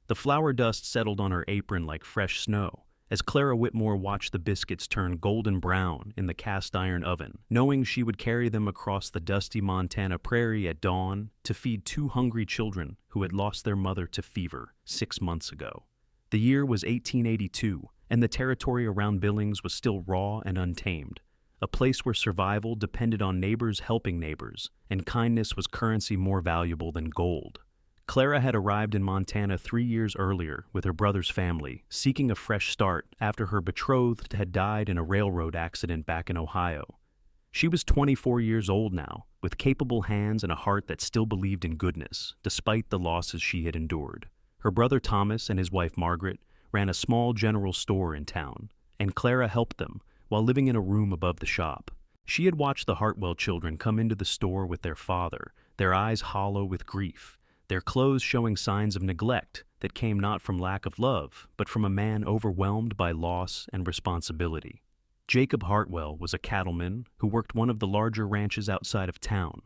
The flour dust settled on her apron like fresh snow as Clara Whitmore watched the biscuits turn golden brown in the cast-iron oven, knowing she would carry them across the dusty Montana prairie at dawn to feed two hungry children who had lost their mother to fever 6 months ago. The year was 1882, and the territory around Billings was still raw and untamed, a place where survival depended on neighbors helping neighbors, and kindness was currency more valuable than gold. Clara had arrived in Montana 3 years earlier with her brother's family, seeking a fresh start after her betrothed had died in a railroad accident back in Ohio. She was 24 years old now, with capable hands and a heart that still believed in goodness, despite the losses she had endured. Her brother Thomas and his wife Margaret ran a small general store in town, and Clara helped them while living in a room above the shop. She had watched the Hartwell children come into the store with their father, their eyes hollow with grief, their clothes showing signs of neglect that came not from lack of love, but from a man overwhelmed by loss and responsibility. Jacob Hartwell was a cattleman who worked one of the larger ranches outside of town,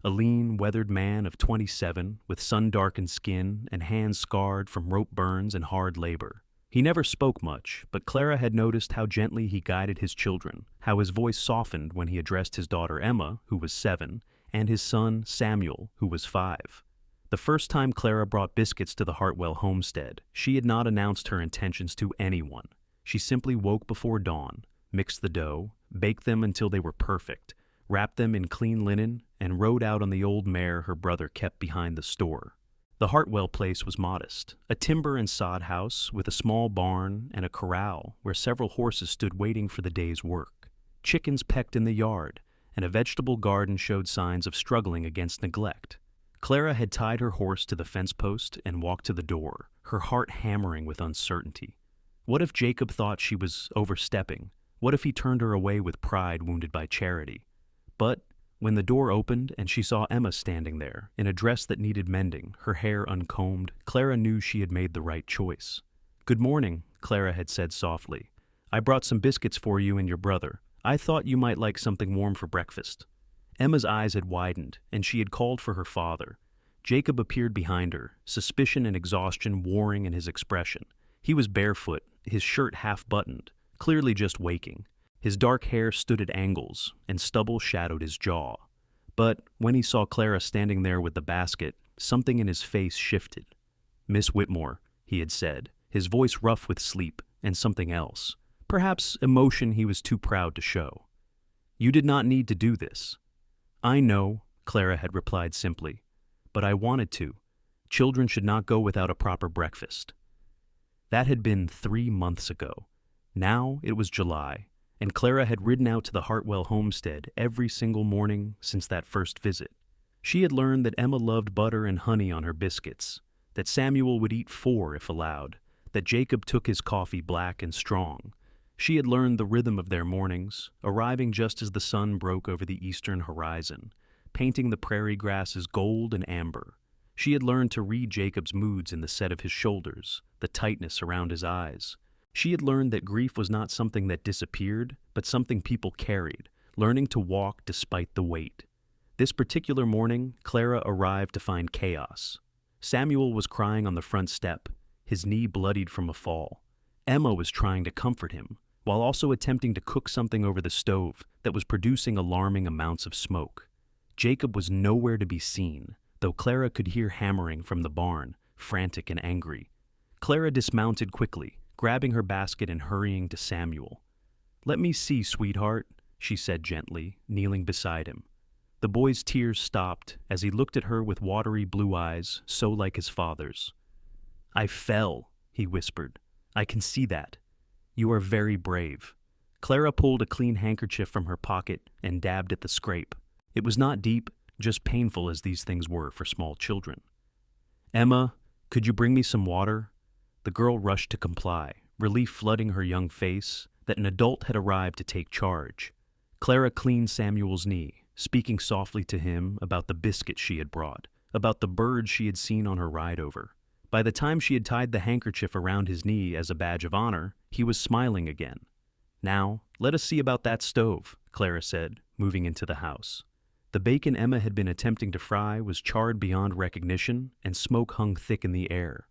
a lean, weathered man of 27 with sun-darkened skin and hands scarred from rope burns and hard labor. He never spoke much, but Clara had noticed how gently he guided his children, how his voice softened when he addressed his daughter Emma, who was 7, and his son Samuel, who was 5. The first time Clara brought biscuits to the Hartwell homestead, she had not announced her intentions to anyone. She simply woke before dawn, mixed the dough, baked them until they were perfect, wrapped them in clean linen, and rode out on the old mare her brother kept behind the store. The Hartwell place was modest, a timber and sod house with a small barn and a corral where several horses stood waiting for the day's work. Chickens pecked in the yard, and a vegetable garden showed signs of struggling against neglect. Clara had tied her horse to the fence post and walked to the door, her heart hammering with uncertainty. What if Jacob thought she was overstepping? What if he turned her away with pride wounded by charity? But when the door opened and she saw Emma standing there, in a dress that needed mending, her hair uncombed, Clara knew she had made the right choice. "Good morning," Clara had said softly. "I brought some biscuits for you and your brother. I thought you might like something warm for breakfast." Emma's eyes had widened, and she had called for her father. Jacob appeared behind her, suspicion and exhaustion warring in his expression. He was barefoot, his shirt half-buttoned, clearly just waking. His dark hair stood at angles, and stubble shadowed his jaw. But when he saw Clara standing there with the basket, something in his face shifted. "Miss Whitmore," he had said, his voice rough with sleep and something else, perhaps emotion he was too proud to show. "You did not need to do this." "I know," Clara had replied simply, "but I wanted to. Children should not go without a proper breakfast." That had been 3 months ago. Now it was July, and Clara had ridden out to the Hartwell homestead every single morning since that first visit. She had learned that Emma loved butter and honey on her biscuits, that Samuel would eat 4 if allowed, that Jacob took his coffee black and strong. She had learned the rhythm of their mornings, arriving just as the sun broke over the eastern horizon, painting the prairie grasses gold and amber. She had learned to read Jacob's moods in the set of his shoulders, the tightness around his eyes. She had learned that grief was not something that disappeared, but something people carried, learning to walk despite the weight. This particular morning, Clara arrived to find chaos. Samuel was crying on the front step, his knee bloodied from a fall. Emma was trying to comfort him, while also attempting to cook something over the stove that was producing alarming amounts of smoke. Jacob was nowhere to be seen, though Clara could hear hammering from the barn, frantic and angry. Clara dismounted quickly, grabbing her basket and hurrying to Samuel. "Let me see, sweetheart," she said gently, kneeling beside him. The boy's tears stopped as he looked at her with watery blue eyes, so like his father's. "I fell," he whispered. "I can see that. You are very brave." Clara pulled a clean handkerchief from her pocket and dabbed at the scrape. It was not deep, just painful as these things were for small children. "Emma, could you bring me some water?" The girl rushed to comply, relief flooding her young face that an adult had arrived to take charge. Clara cleaned Samuel's knee, speaking softly to him about the biscuit she had brought, about the birds she had seen on her ride over. By the time she had tied the handkerchief around his knee as a badge of honor, he was smiling again. "Now, let us see about that stove," Clara said, moving into the house. The bacon Emma had been attempting to fry was charred beyond recognition, and smoke hung thick in the air.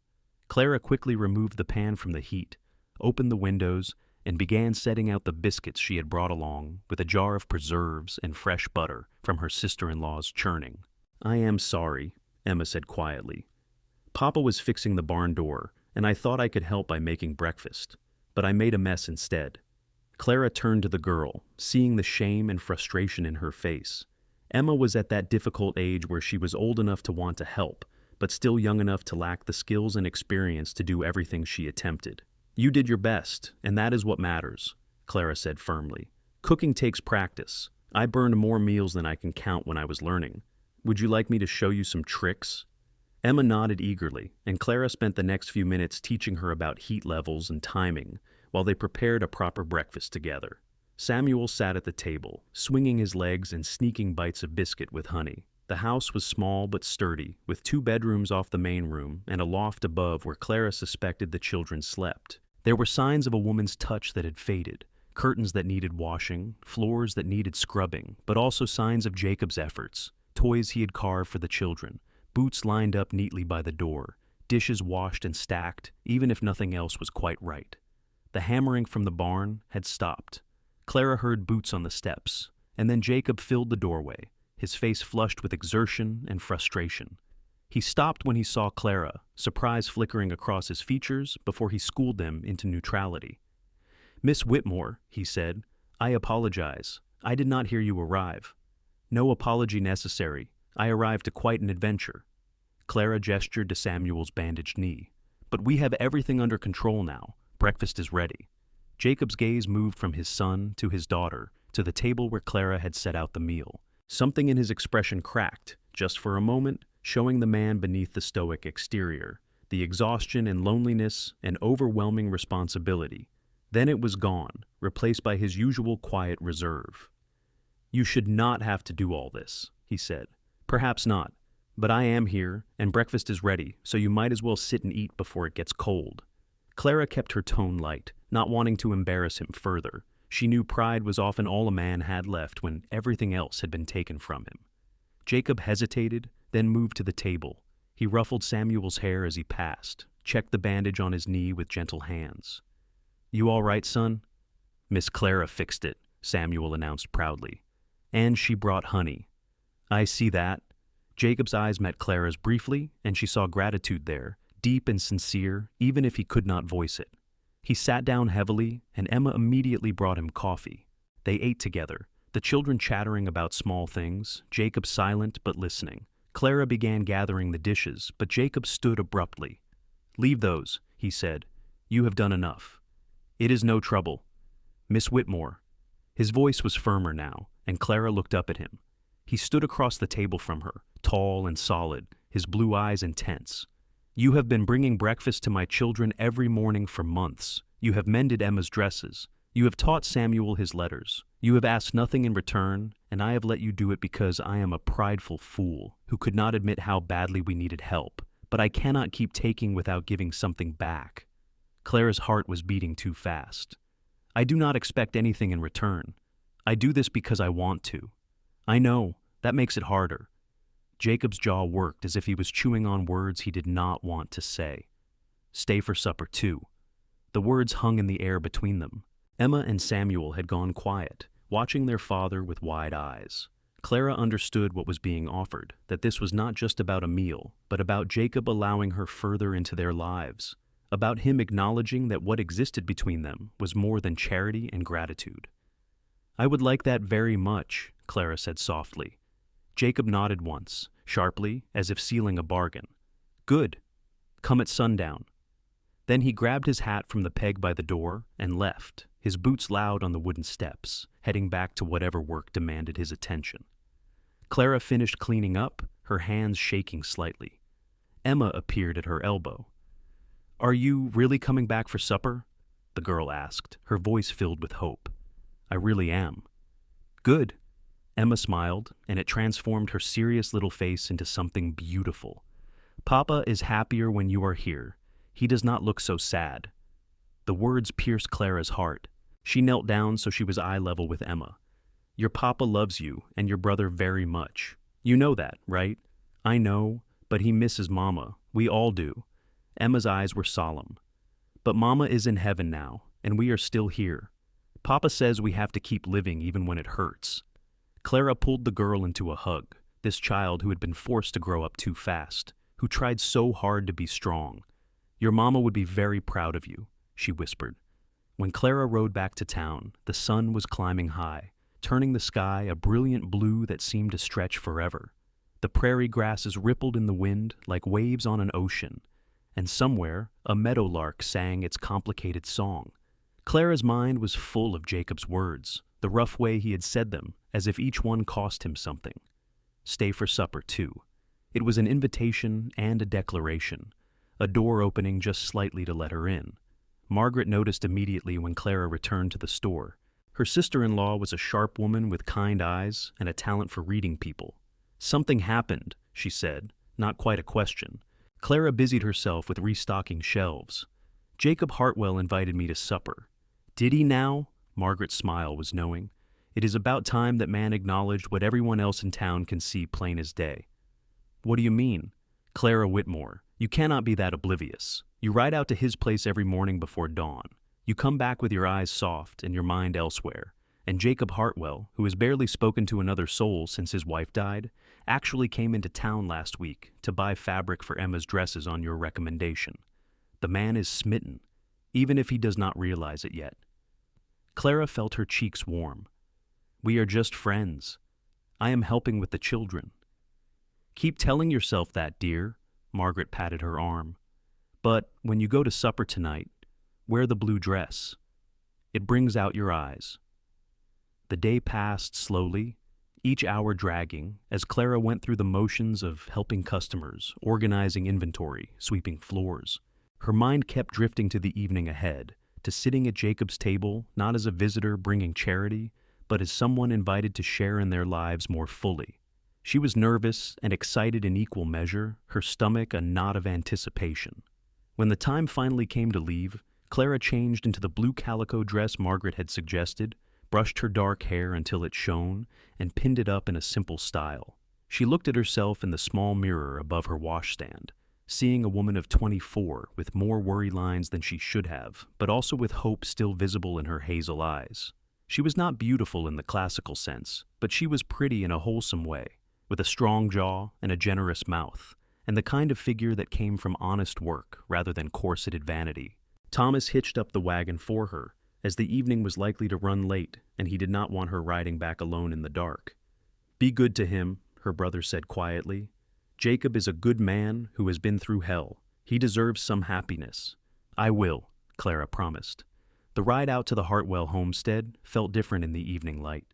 Clara quickly removed the pan from the heat, opened the windows, and began setting out the biscuits she had brought along with a jar of preserves and fresh butter from her sister-in-law's churning. "I am sorry," Emma said quietly. "Papa was fixing the barn door, and I thought I could help by making breakfast, but I made a mess instead." Clara turned to the girl, seeing the shame and frustration in her face. Emma was at that difficult age where she was old enough to want to help, but still young enough to lack the skills and experience to do everything she attempted. "You did your best, and that is what matters," Clara said firmly. "Cooking takes practice. I burned more meals than I can count when I was learning. Would you like me to show you some tricks?" Emma nodded eagerly, and Clara spent the next few minutes teaching her about heat levels and timing while they prepared a proper breakfast together. Samuel sat at the table, swinging his legs and sneaking bites of biscuit with honey. The house was small but sturdy, with 2 bedrooms off the main room and a loft above where Clara suspected the children slept. There were signs of a woman's touch that had faded, curtains that needed washing, floors that needed scrubbing, but also signs of Jacob's efforts, toys he had carved for the children, boots lined up neatly by the door, dishes washed and stacked, even if nothing else was quite right. The hammering from the barn had stopped. Clara heard boots on the steps, and then Jacob filled the doorway, his face flushed with exertion and frustration. He stopped when he saw Clara, surprise flickering across his features before he schooled them into neutrality. "Miss Whitmore," he said, "I apologize. I did not hear you arrive." "No apology necessary. I arrived to quite an adventure." Clara gestured to Samuel's bandaged knee. "But we have everything under control now. Breakfast is ready." Jacob's gaze moved from his son to his daughter to the table where Clara had set out the meal. Something in his expression cracked, just for a moment, showing the man beneath the stoic exterior, the exhaustion and loneliness and overwhelming responsibility. Then it was gone, replaced by his usual quiet reserve. "You should not have to do all this," he said. "Perhaps not, but I am here, and breakfast is ready, so you might as well sit and eat before it gets cold." Clara kept her tone light, not wanting to embarrass him further. She knew pride was often all a man had left when everything else had been taken from him. Jacob hesitated, then moved to the table. He ruffled Samuel's hair as he passed, checked the bandage on his knee with gentle hands. "You all right, son?" "Miss Clara fixed it," Samuel announced proudly. "And she brought honey." "I see that." Jacob's eyes met Clara's briefly, and she saw gratitude there, deep and sincere, even if he could not voice it. He sat down heavily, and Emma immediately brought him coffee. They ate together, the children chattering about small things, Jacob silent but listening. Clara began gathering the dishes, but Jacob stood abruptly. "Leave those," he said. "You have done enough." "It is no trouble. Miss Whitmore." His voice was firmer now, and Clara looked up at him. He stood across the table from her, tall and solid, his blue eyes intense. "You have been bringing breakfast to my children every morning for months. You have mended Emma's dresses. You have taught Samuel his letters. You have asked nothing in return, and I have let you do it because I am a prideful fool who could not admit how badly we needed help. But I cannot keep taking without giving something back." Clara's heart was beating too fast. "I do not expect anything in return. I do this because I want to." "I know, that makes it harder." Jacob's jaw worked as if he was chewing on words he did not want to say. "Stay for supper, too." The words hung in the air between them. Emma and Samuel had gone quiet, watching their father with wide eyes. Clara understood what was being offered, that this was not just about a meal, but about Jacob allowing her further into their lives, about him acknowledging that what existed between them was more than charity and gratitude. "I would like that very much," Clara said softly. Jacob nodded once, sharply, as if sealing a bargain. "Good. Come at sundown." Then he grabbed his hat from the peg by the door and left, his boots loud on the wooden steps, heading back to whatever work demanded his attention. Clara finished cleaning up, her hands shaking slightly. Emma appeared at her elbow. "Are you really coming back for supper?" the girl asked, her voice filled with hope. "I really am." "Good." Emma smiled, and it transformed her serious little face into something beautiful. "Papa is happier when you are here. He does not look so sad." The words pierced Clara's heart. She knelt down so she was eye level with Emma. "Your papa loves you and your brother very much. You know that, right?" "I know, but he misses Mama. We all do." Emma's eyes were solemn. But Mama is in heaven now, and we are still here. Papa says we have to keep living even when it hurts. Clara pulled the girl into a hug, this child who had been forced to grow up too fast, who tried so hard to be strong. Your mama would be very proud of you, she whispered. When Clara rode back to town, the sun was climbing high, turning the sky a brilliant blue that seemed to stretch forever. The prairie grasses rippled in the wind like waves on an ocean, and somewhere a meadowlark sang its complicated song. Clara's mind was full of Jacob's words, the rough way he had said them, as if each one cost him something. Stay for supper, too. It was an invitation and a declaration, a door opening just slightly to let her in. Margaret noticed immediately when Clara returned to the store. Her sister-in-law was a sharp woman with kind eyes and a talent for reading people. Something happened, she said, not quite a question. Clara busied herself with restocking shelves. Jacob Hartwell invited me to supper. Did he now? Margaret's smile was knowing. It is about time that man acknowledged what everyone else in town can see plain as day. What do you mean? Clara Whitmore, you cannot be that oblivious. You ride out to his place every morning before dawn. You come back with your eyes soft and your mind elsewhere. And Jacob Hartwell, who has barely spoken to another soul since his wife died, actually came into town last week to buy fabric for Emma's dresses on your recommendation. The man is smitten, even if he does not realize it yet. Clara felt her cheeks warm. We are just friends. I am helping with the children. Keep telling yourself that, dear. Margaret patted her arm. But when you go to supper tonight, wear the blue dress. It brings out your eyes. The day passed slowly, each hour dragging, as Clara went through the motions of helping customers, organizing inventory, sweeping floors. Her mind kept drifting to the evening ahead, to sitting at Jacob's table, not as a visitor bringing charity, but as someone invited to share in their lives more fully. She was nervous and excited in equal measure, her stomach a knot of anticipation. When the time finally came to leave, Clara changed into the blue calico dress Margaret had suggested, brushed her dark hair until it shone, and pinned it up in a simple style. She looked at herself in the small mirror above her washstand, seeing a woman of 24 with more worry lines than she should have, but also with hope still visible in her hazel eyes. She was not beautiful in the classical sense, but she was pretty in a wholesome way, with a strong jaw and a generous mouth, and the kind of figure that came from honest work rather than corseted vanity. Thomas hitched up the wagon for her, as the evening was likely to run late and he did not want her riding back alone in the dark. Be good to him, her brother said quietly. Jacob is a good man who has been through hell. He deserves some happiness. I will, Clara promised. The ride out to the Hartwell homestead felt different in the evening light.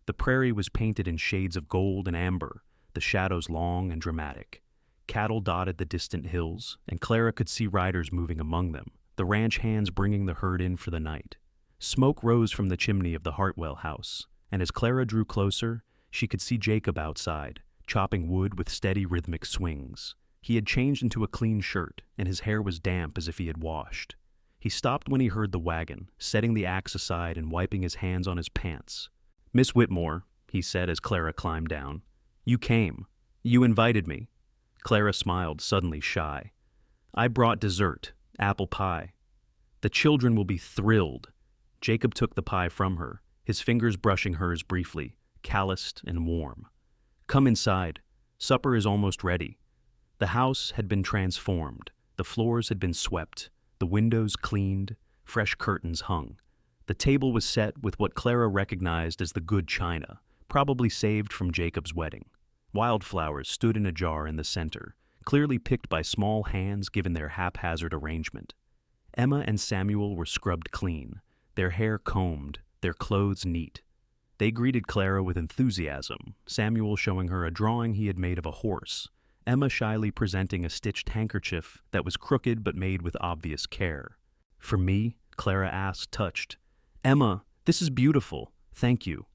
The prairie was painted in shades of gold and amber, the shadows long and dramatic. Cattle dotted the distant hills, and Clara could see riders moving among them, the ranch hands bringing the herd in for the night. Smoke rose from the chimney of the Hartwell house, and as Clara drew closer, she could see Jacob outside, chopping wood with steady rhythmic swings. He had changed into a clean shirt, and his hair was damp as if he had washed. He stopped when he heard the wagon, setting the axe aside and wiping his hands on his pants. Miss Whitmore, he said as Clara climbed down. You came. You invited me. Clara smiled, suddenly shy. I brought dessert, apple pie. The children will be thrilled. Jacob took the pie from her, his fingers brushing hers briefly, calloused and warm. Come inside. Supper is almost ready. The house had been transformed. The floors had been swept, the windows cleaned, fresh curtains hung. The table was set with what Clara recognized as the good china, probably saved from Jacob's wedding. Wildflowers stood in a jar in the center, clearly picked by small hands given their haphazard arrangement. Emma and Samuel were scrubbed clean, their hair combed, their clothes neat. They greeted Clara with enthusiasm, Samuel showing her a drawing he had made of a horse, Emma shyly presenting a stitched handkerchief that was crooked but made with obvious care. For me? Clara asked, touched. Emma, this is beautiful. Thank you.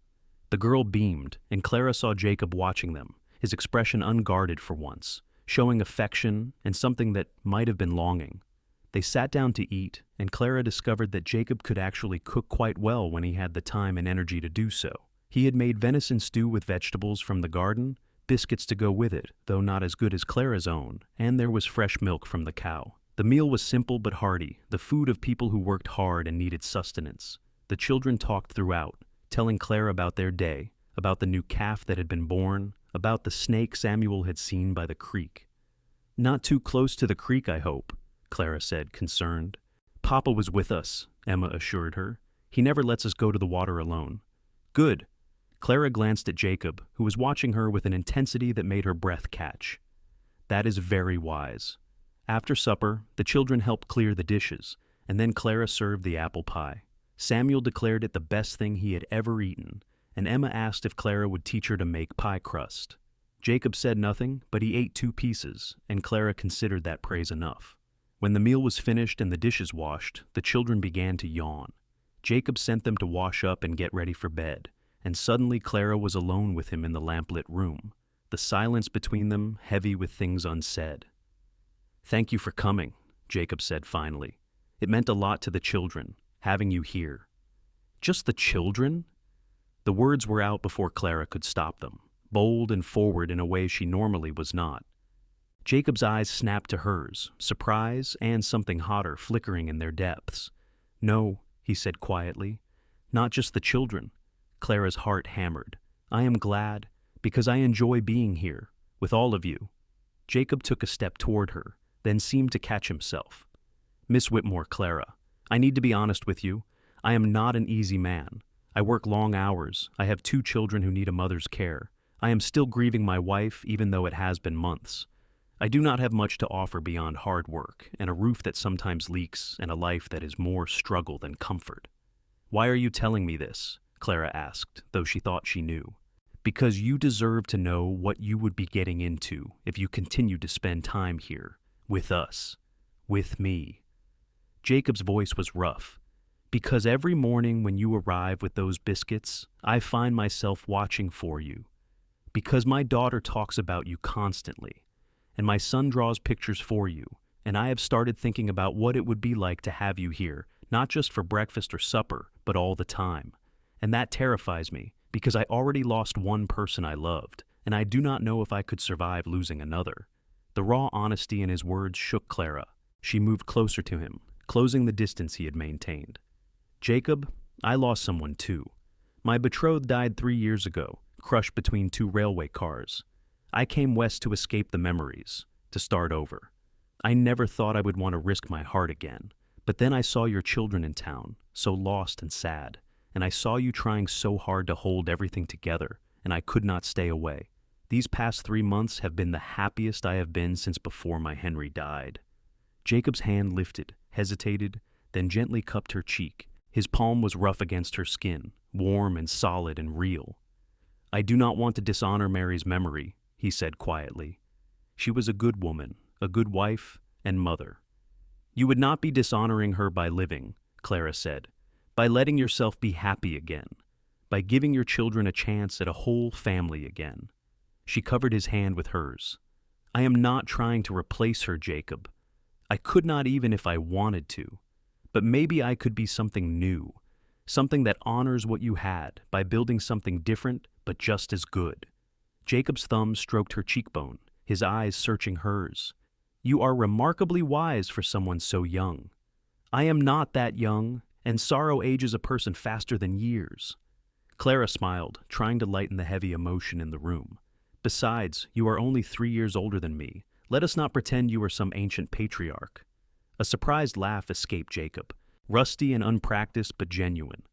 The girl beamed, and Clara saw Jacob watching them, his expression unguarded for once, showing affection and something that might have been longing. They sat down to eat, and Clara discovered that Jacob could actually cook quite well when he had the time and energy to do so. He had made venison stew with vegetables from the garden, biscuits to go with it, though not as good as Clara's own, and there was fresh milk from the cow. The meal was simple but hearty, the food of people who worked hard and needed sustenance. The children talked throughout, telling Clara about their day, about the new calf that had been born, about the snake Samuel had seen by the creek. "Not too close to the creek, I hope," Clara said, concerned. "Papa was with us," Emma assured her. "He never lets us go to the water alone." "Good." Clara glanced at Jacob, who was watching her with an intensity that made her breath catch. "That is very wise." After supper, the children helped clear the dishes, and then Clara served the apple pie. Samuel declared it the best thing he had ever eaten, and Emma asked if Clara would teach her to make pie crust. Jacob said nothing, but he ate 2 pieces, and Clara considered that praise enough. When the meal was finished and the dishes washed, the children began to yawn. Jacob sent them to wash up and get ready for bed, and suddenly Clara was alone with him in the lamplit room, the silence between them heavy with things unsaid. "Thank you for coming," Jacob said finally. "It meant a lot to the children, having you here." "Just the children?" The words were out before Clara could stop them, bold and forward in a way she normally was not. Jacob's eyes snapped to hers, surprise and something hotter flickering in their depths. "No," he said quietly, "not just the children." Clara's heart hammered. "I am glad, because I enjoy being here, with all of you." Jacob took a step toward her, then seemed to catch himself. "Miss Whitmore, Clara, I need to be honest with you. I am not an easy man. I work long hours. I have 2 children who need a mother's care. I am still grieving my wife, even though it has been months. I do not have much to offer beyond hard work and a roof that sometimes leaks and a life that is more struggle than comfort." "Why are you telling me this?" Clara asked, though she thought she knew. "Because you deserve to know what you would be getting into if you continued to spend time here, with us, with me." Jacob's voice was rough. "Because every morning when you arrive with those biscuits, I find myself watching for you. Because my daughter talks about you constantly, and my son draws pictures for you, and I have started thinking about what it would be like to have you here, not just for breakfast or supper, but all the time. And that terrifies me, because I already lost one person I loved, and I do not know if I could survive losing another." The raw honesty in his words shook Clara. She moved closer to him, closing the distance he had maintained. "Jacob, I lost someone too. My betrothed died 3 years ago, crushed between 2 railway cars. I came west to escape the memories, to start over. I never thought I would want to risk my heart again, but then I saw your children in town, so lost and sad, and I saw you trying so hard to hold everything together, and I could not stay away. These past 3 months have been the happiest I have been since before my Henry died." Jacob's hand lifted, hesitated, then gently cupped her cheek. His palm was rough against her skin, warm and solid and real. "I do not want to dishonor Mary's memory," he said quietly. "She was a good woman, a good wife and mother." "You would not be dishonoring her by living," Clara said, "by letting yourself be happy again, by giving your children a chance at a whole family again." She covered his hand with hers. "I am not trying to replace her, Jacob. I could not even if I wanted to. But maybe I could be something new, something that honors what you had by building something different but just as good." Jacob's thumb stroked her cheekbone, his eyes searching hers. "You are remarkably wise for someone so young." "I am not that young, and sorrow ages a person faster than years." Clara smiled, trying to lighten the heavy emotion in the room. "Besides, you are only 3 years older than me. Let us not pretend you are some ancient patriarch." A surprised laugh escaped Jacob, rusty and unpracticed but genuine.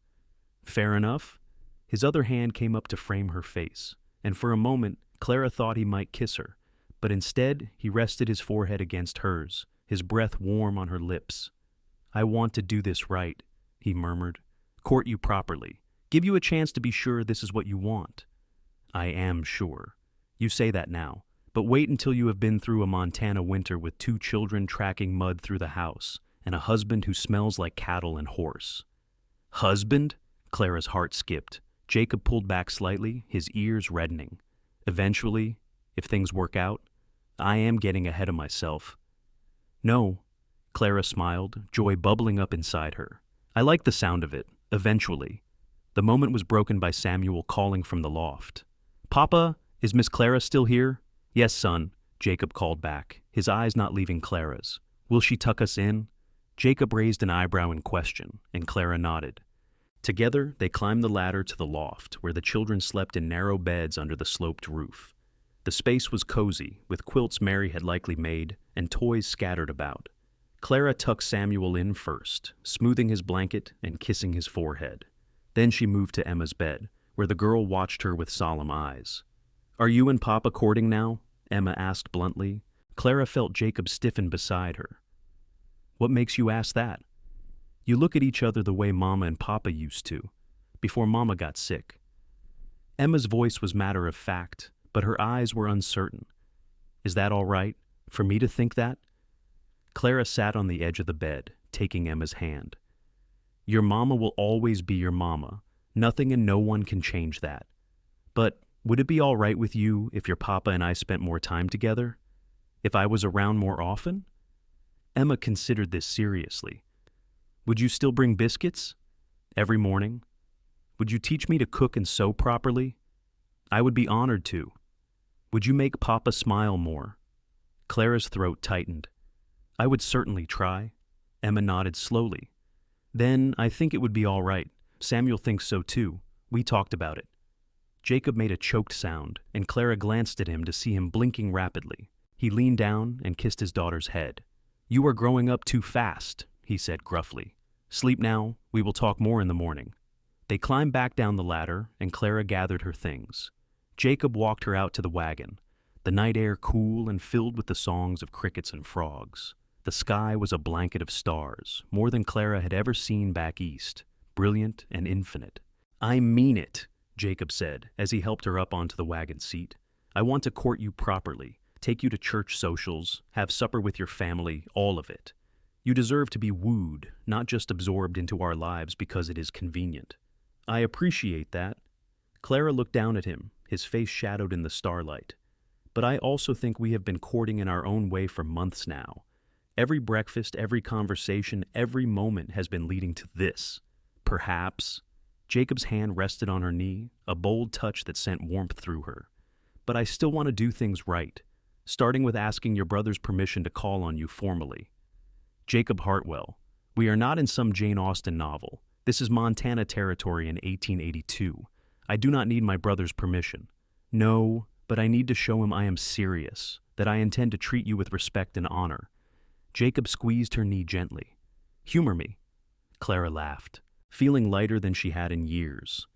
"Fair enough." His other hand came up to frame her face, and for a moment Clara thought he might kiss her, but instead he rested his forehead against hers, his breath warm on her lips. "I want to do this right," he murmured. "Court you properly. Give you a chance to be sure this is what you want." "I am sure. You say that now, but wait until you have been through a Montana winter with 2 children tracking mud through the house, and a husband who smells like cattle and horse." "Husband?" Clara's heart skipped. Jacob pulled back slightly, his ears reddening. "Eventually, if things work out, I am getting ahead of myself." "No," Clara smiled, joy bubbling up inside her. "I like the sound of it, eventually." The moment was broken by Samuel calling from the loft. "Papa, is Miss Clara still here?" "Yes, son," Jacob called back, his eyes not leaving Clara's. Will she tuck us in? Jacob raised an eyebrow in question, and Clara nodded. Together, they climbed the ladder to the loft, where the children slept in narrow beds under the sloped roof. The space was cozy, with quilts Mary had likely made, and toys scattered about. Clara tucked Samuel in first, smoothing his blanket and kissing his forehead. Then she moved to Emma's bed, where the girl watched her with solemn eyes. "Are you and Papa courting now?" Emma asked bluntly. Clara felt Jacob stiffen beside her. "What makes you ask that? You look at each other the way Mama and Papa used to, before Mama got sick." Emma's voice was matter of fact, but her eyes were uncertain. "Is that all right, for me to think that?" Clara sat on the edge of the bed, taking Emma's hand. "Your mama will always be your mama. Nothing and no one can change that. But would it be all right with you if your papa and I spent more time together? If I was around more often?" Emma considered this seriously. "Would you still bring biscuits? Every morning? Would you teach me to cook and sew properly? I would be honored to. Would you make Papa smile more?" Clara's throat tightened. "I would certainly try." Emma nodded slowly. "Then I think it would be all right. Samuel thinks so too. We talked about it." Jacob made a choked sound, and Clara glanced at him to see him blinking rapidly. He leaned down and kissed his daughter's head. "You are growing up too fast," he said gruffly. "Sleep now. We will talk more in the morning." They climbed back down the ladder, and Clara gathered her things. Jacob walked her out to the wagon, the night air cool and filled with the songs of crickets and frogs. The sky was a blanket of stars, more than Clara had ever seen back east, brilliant and infinite. "I mean it," Jacob said, as he helped her up onto the wagon seat. "I want to court you properly, take you to church socials, have supper with your family, all of it. You deserve to be wooed, not just absorbed into our lives because it is convenient." "I appreciate that." Clara looked down at him, his face shadowed in the starlight. "But I also think we have been courting in our own way for months now. Every breakfast, every conversation, every moment has been leading to this. Perhaps." Jacob's hand rested on her knee, a bold touch that sent warmth through her. "But I still want to do things right, starting with asking your brother's permission to call on you formally." "Jacob Hartwell, we are not in some Jane Austen novel. This is Montana territory in 1882. I do not need my brother's permission." "No, but I need to show him I am serious, that I intend to treat you with respect and honor." Jacob squeezed her knee gently. "Humor me." Clara laughed, feeling lighter than she had in years.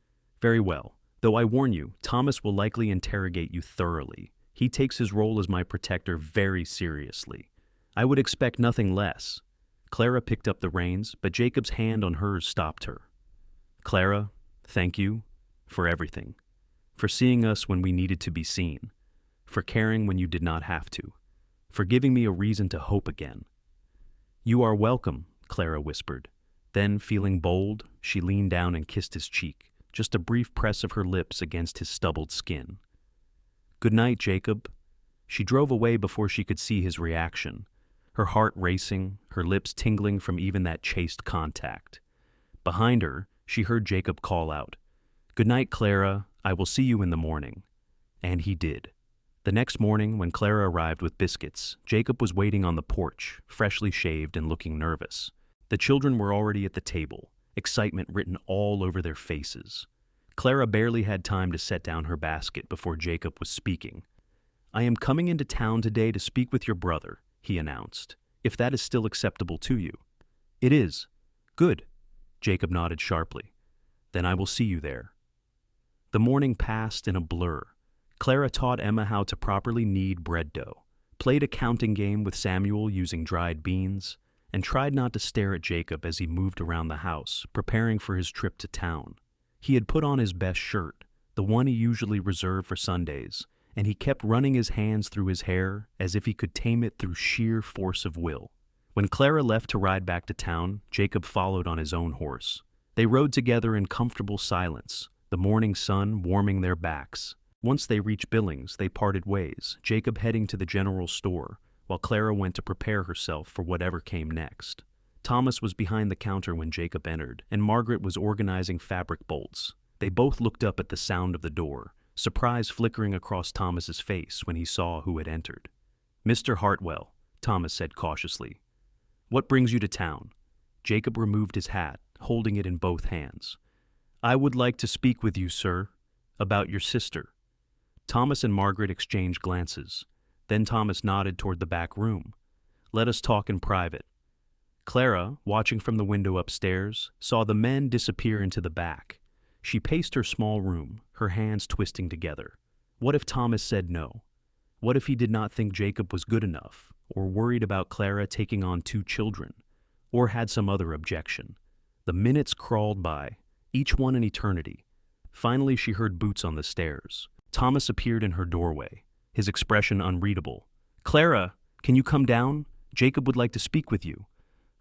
"Very well, though I warn you, Thomas will likely interrogate you thoroughly. He takes his role as my protector very seriously. I would expect nothing less." Clara picked up the reins, but Jacob's hand on hers stopped her. "Clara, thank you for everything. For seeing us when we needed to be seen. For caring when you did not have to. For giving me a reason to hope again." "You are welcome," Clara whispered. Then, feeling bold, she leaned down and kissed his cheek, just a brief press of her lips against his stubbled skin. "Good night, Jacob." She drove away before she could see his reaction, her heart racing, her lips tingling from even that chaste contact. Behind her, she heard Jacob call out, "Good night, Clara. I will see you in the morning." And he did. The next morning, when Clara arrived with biscuits, Jacob was waiting on the porch, freshly shaved and looking nervous. The children were already at the table, excitement written all over their faces. Clara barely had time to set down her basket before Jacob was speaking. "I am coming into town today to speak with your brother," he announced, "if that is still acceptable to you." "It is." "Good." Jacob nodded sharply. "Then I will see you there." The morning passed in a blur. Clara taught Emma how to properly knead bread dough, played a counting game with Samuel using dried beans, and tried not to stare at Jacob as he moved around the house, preparing for his trip to town. He had put on his best shirt, the one he usually reserved for Sundays, and he kept running his hands through his hair as if he could tame it through sheer force of will. When Clara left to ride back to town, Jacob followed on his own horse. They rode together in comfortable silence, the morning sun warming their backs. Once they reached Billings, they parted ways, Jacob heading to the general store, while Clara went to prepare herself for whatever came next. Thomas was behind the counter when Jacob entered, and Margaret was organizing fabric bolts. They both looked up at the sound of the door, surprise flickering across Thomas's face when he saw who had entered. "Mr. Hartwell," Thomas said cautiously. "What brings you to town?" Jacob removed his hat, holding it in both hands. "I would like to speak with you, sir, about your sister." Thomas and Margaret exchanged glances. Then Thomas nodded toward the back room. "Let us talk in private." Clara, watching from the window upstairs, saw the men disappear into the back. She paced her small room, her hands twisting together. What if Thomas said no? What if he did not think Jacob was good enough, or worried about Clara taking on 2 children, or had some other objection? The minutes crawled by, each one an eternity. Finally, she heard boots on the stairs. Thomas appeared in her doorway, his expression unreadable. "Clara, can you come down? Jacob would like to speak with you."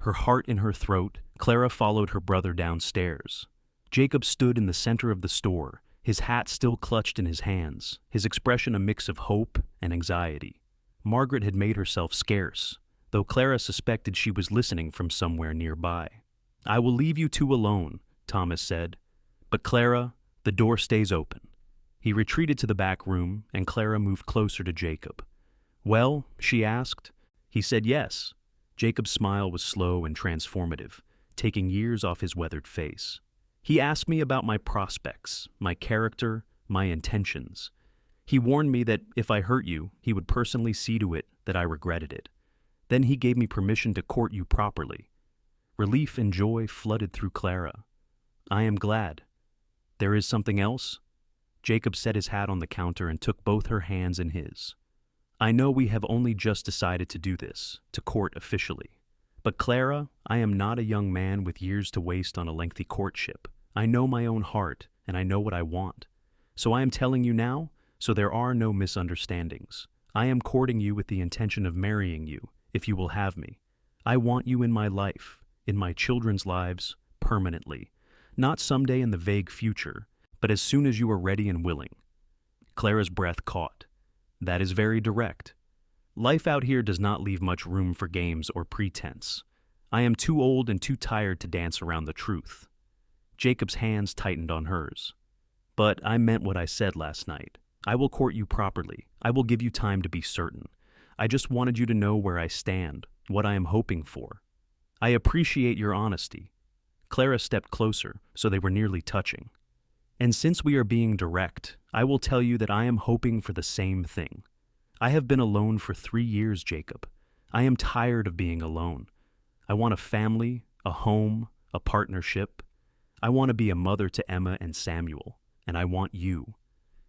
Her heart in her throat, Clara followed her brother downstairs. Jacob stood in the center of the store, his hat still clutched in his hands, his expression a mix of hope and anxiety. Margaret had made herself scarce, though Clara suspected she was listening from somewhere nearby. "I will leave you 2 alone," Thomas said. "But Clara, the door stays open." He retreated to the back room, and Clara moved closer to Jacob. "Well?" she asked. He said yes. Jacob's smile was slow and transformative, taking years off his weathered face. "He asked me about my prospects, my character, my intentions. He warned me that if I hurt you, he would personally see to it that I regretted it. Then he gave me permission to court you properly." Relief and joy flooded through Clara. "I am glad. There is something else?" Jacob set his hat on the counter and took both her hands in his. "I know we have only just decided to do this, to court officially. But Clara, I am not a young man with years to waste on a lengthy courtship. I know my own heart, and I know what I want. So I am telling you now, so there are no misunderstandings. I am courting you with the intention of marrying you, if you will have me. I want you in my life, in my children's lives, permanently. Not someday in the vague future, but as soon as you are ready and willing." Clara's breath caught. "That is very direct. Life out here does not leave much room for games or pretense. I am too old and too tired to dance around the truth." Jacob's hands tightened on hers. "But I meant what I said last night. I will court you properly. I will give you time to be certain. I just wanted you to know where I stand, what I am hoping for. I appreciate your honesty." Clara stepped closer, so they were nearly touching. "And since we are being direct, I will tell you that I am hoping for the same thing. I have been alone for 3 years, Jacob. I am tired of being alone. I want a family, a home, a partnership. I want to be a mother to Emma and Samuel, and I want you."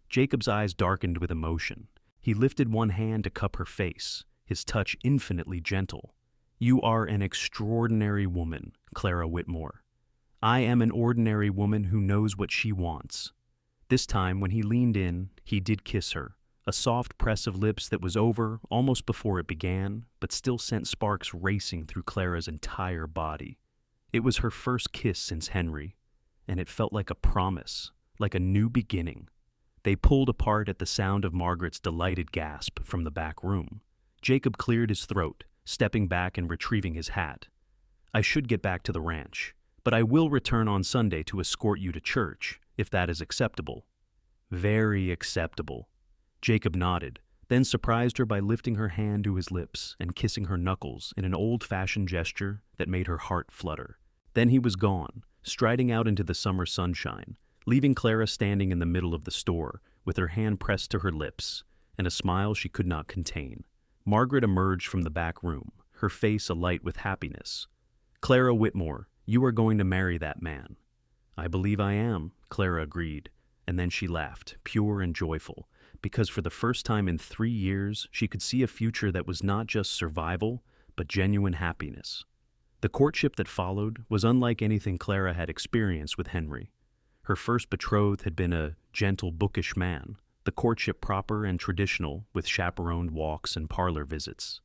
Jacob's eyes darkened with emotion. He lifted one hand to cup her face, his touch infinitely gentle. "You are an extraordinary woman, Clara Whitmore. I am an ordinary woman who knows what she wants." This time, when he leaned in, he did kiss her, a soft press of lips that was over almost before it began, but still sent sparks racing through Clara's entire body. It was her first kiss since Henry, and it felt like a promise, like a new beginning. They pulled apart at the sound of Margaret's delighted gasp from the back room. Jacob cleared his throat, stepping back and retrieving his hat. "I should get back to the ranch, but I will return on Sunday to escort you to church, if that is acceptable." "Very acceptable." Jacob nodded, then surprised her by lifting her hand to his lips and kissing her knuckles in an old-fashioned gesture that made her heart flutter. Then he was gone, striding out into the summer sunshine, leaving Clara standing in the middle of the store, with her hand pressed to her lips, and a smile she could not contain. Margaret emerged from the back room, her face alight with happiness. "Clara Whitmore, you are going to marry that man." "I believe I am," Clara agreed, and then she laughed, pure and joyful, because for the first time in 3 years she could see a future that was not just survival, but genuine happiness. The courtship that followed was unlike anything Clara had experienced with Henry. Her first betrothed had been a gentle, bookish man, the courtship proper and traditional, with chaperoned walks and parlor visits.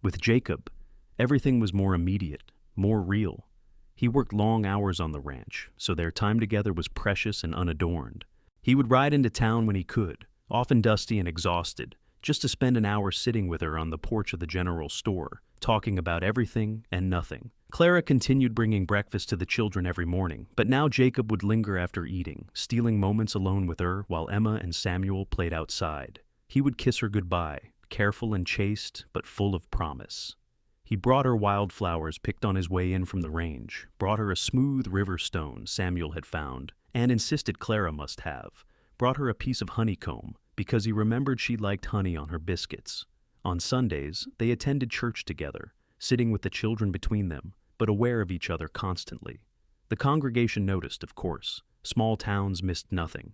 With Jacob, everything was more immediate, more real. He worked long hours on the ranch, so their time together was precious and unadorned. He would ride into town when he could, often dusty and exhausted, just to spend an hour sitting with her on the porch of the general store, talking about everything and nothing. Clara continued bringing breakfast to the children every morning, but now Jacob would linger after eating, stealing moments alone with her while Emma and Samuel played outside. He would kiss her goodbye, careful and chaste, but full of promise. He brought her wildflowers picked on his way in from the range, brought her a smooth river stone Samuel had found, and insisted Clara must have, brought her a piece of honeycomb, because he remembered she liked honey on her biscuits. On Sundays, they attended church together, sitting with the children between them, but aware of each other constantly. The congregation noticed, of course. Small towns missed nothing.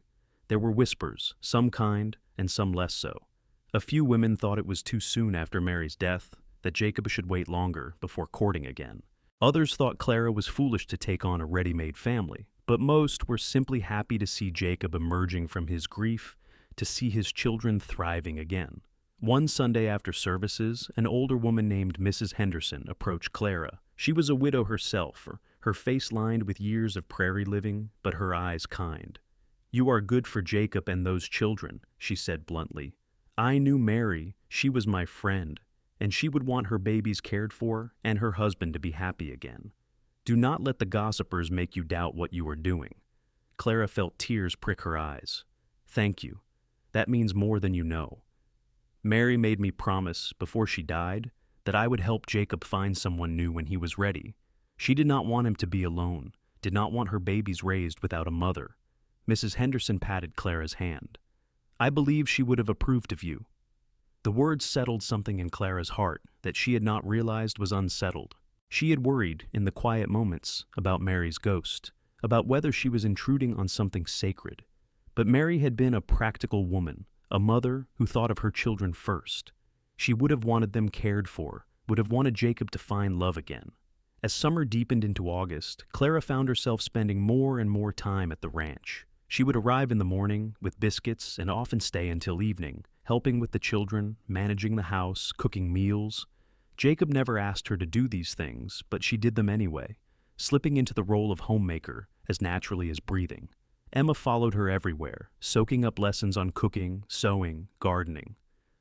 There were whispers, some kind and some less so. A few women thought it was too soon after Mary's death, that Jacob should wait longer before courting again. Others thought Clara was foolish to take on a ready-made family, but most were simply happy to see Jacob emerging from his grief, to see his children thriving again. One Sunday after services, an older woman named Mrs. Henderson approached Clara. She was a widow herself, her face lined with years of prairie living, but her eyes kind. "You are good for Jacob and those children," she said bluntly. "I knew Mary, she was my friend, and she would want her babies cared for and her husband to be happy again. Do not let the gossipers make you doubt what you are doing." Clara felt tears prick her eyes. "Thank you. That means more than you know. Mary made me promise, before she died, that I would help Jacob find someone new when he was ready. She did not want him to be alone, did not want her babies raised without a mother." Mrs. Henderson patted Clara's hand. "I believe she would have approved of you." The words settled something in Clara's heart that she had not realized was unsettled. She had worried, in the quiet moments, about Mary's ghost, about whether she was intruding on something sacred. But Mary had been a practical woman, a mother who thought of her children first. She would have wanted them cared for, would have wanted Jacob to find love again. As summer deepened into August, Clara found herself spending more and more time at the ranch. She would arrive in the morning with biscuits and often stay until evening, helping with the children, managing the house, cooking meals. Jacob never asked her to do these things, but she did them anyway, slipping into the role of homemaker as naturally as breathing. Emma followed her everywhere, soaking up lessons on cooking, sewing, gardening.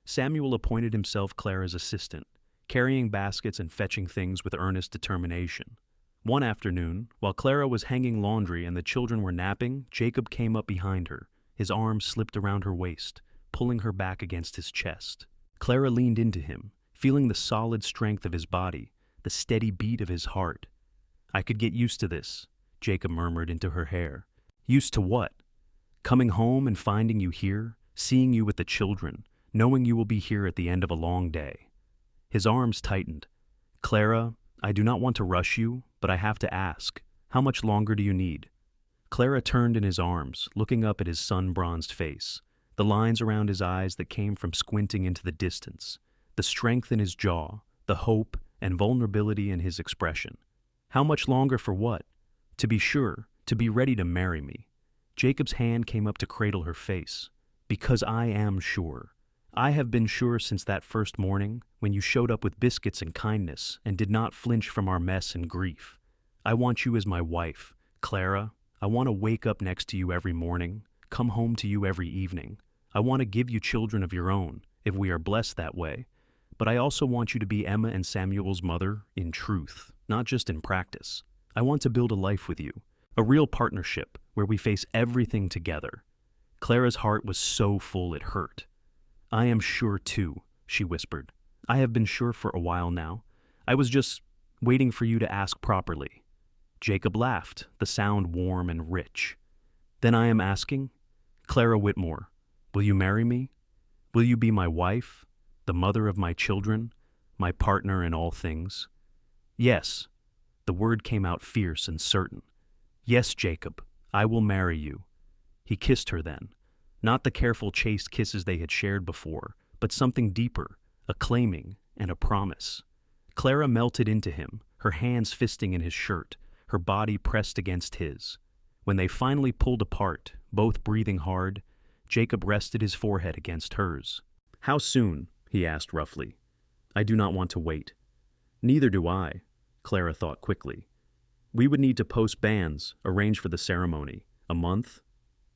Samuel appointed himself Clara's assistant, carrying baskets and fetching things with earnest determination. One afternoon, while Clara was hanging laundry and the children were napping, Jacob came up behind her. His arms slipped around her waist, pulling her back against his chest. Clara leaned into him, feeling the solid strength of his body, the steady beat of his heart. "I could get used to this," Jacob murmured into her hair. "Used to what?" "Coming home and finding you here, seeing you with the children, knowing you will be here at the end of a long day." His arms tightened. "Clara, I do not want to rush you, but I have to ask, how much longer do you need?" Clara turned in his arms, looking up at his sun-bronzed face, the lines around his eyes that came from squinting into the distance, the strength in his jaw, the hope and vulnerability in his expression. "How much longer for what?" "To be sure, to be ready to marry me." Jacob's hand came up to cradle her face. "Because I am sure. I have been sure since that first morning when you showed up with biscuits and kindness and did not flinch from our mess and grief. I want you as my wife, Clara. I want to wake up next to you every morning, come home to you every evening. I want to give you children of your own, if we are blessed that way. But I also want you to be Emma and Samuel's mother in truth, not just in practice. I want to build a life with you, a real partnership where we face everything together." Clara's heart was so full it hurt. "I am sure too," she whispered. "I have been sure for a while now. I was just waiting for you to ask properly." Jacob laughed, the sound warm and rich. "Then I am asking? Clara Whitmore, will you marry me? Will you be my wife, the mother of my children, my partner in all things?" "Yes." The word came out fierce and certain. "Yes, Jacob, I will marry you." He kissed her then. Not the careful, chaste kisses they had shared before, but something deeper, a claiming and a promise. Clara melted into him, her hands fisting in his shirt, her body pressed against his. When they finally pulled apart, both breathing hard, Jacob rested his forehead against hers. "How soon?" he asked roughly. "I do not want to wait." "Neither do I," Clara thought quickly. "We would need to post banns, arrange for the ceremony. A month?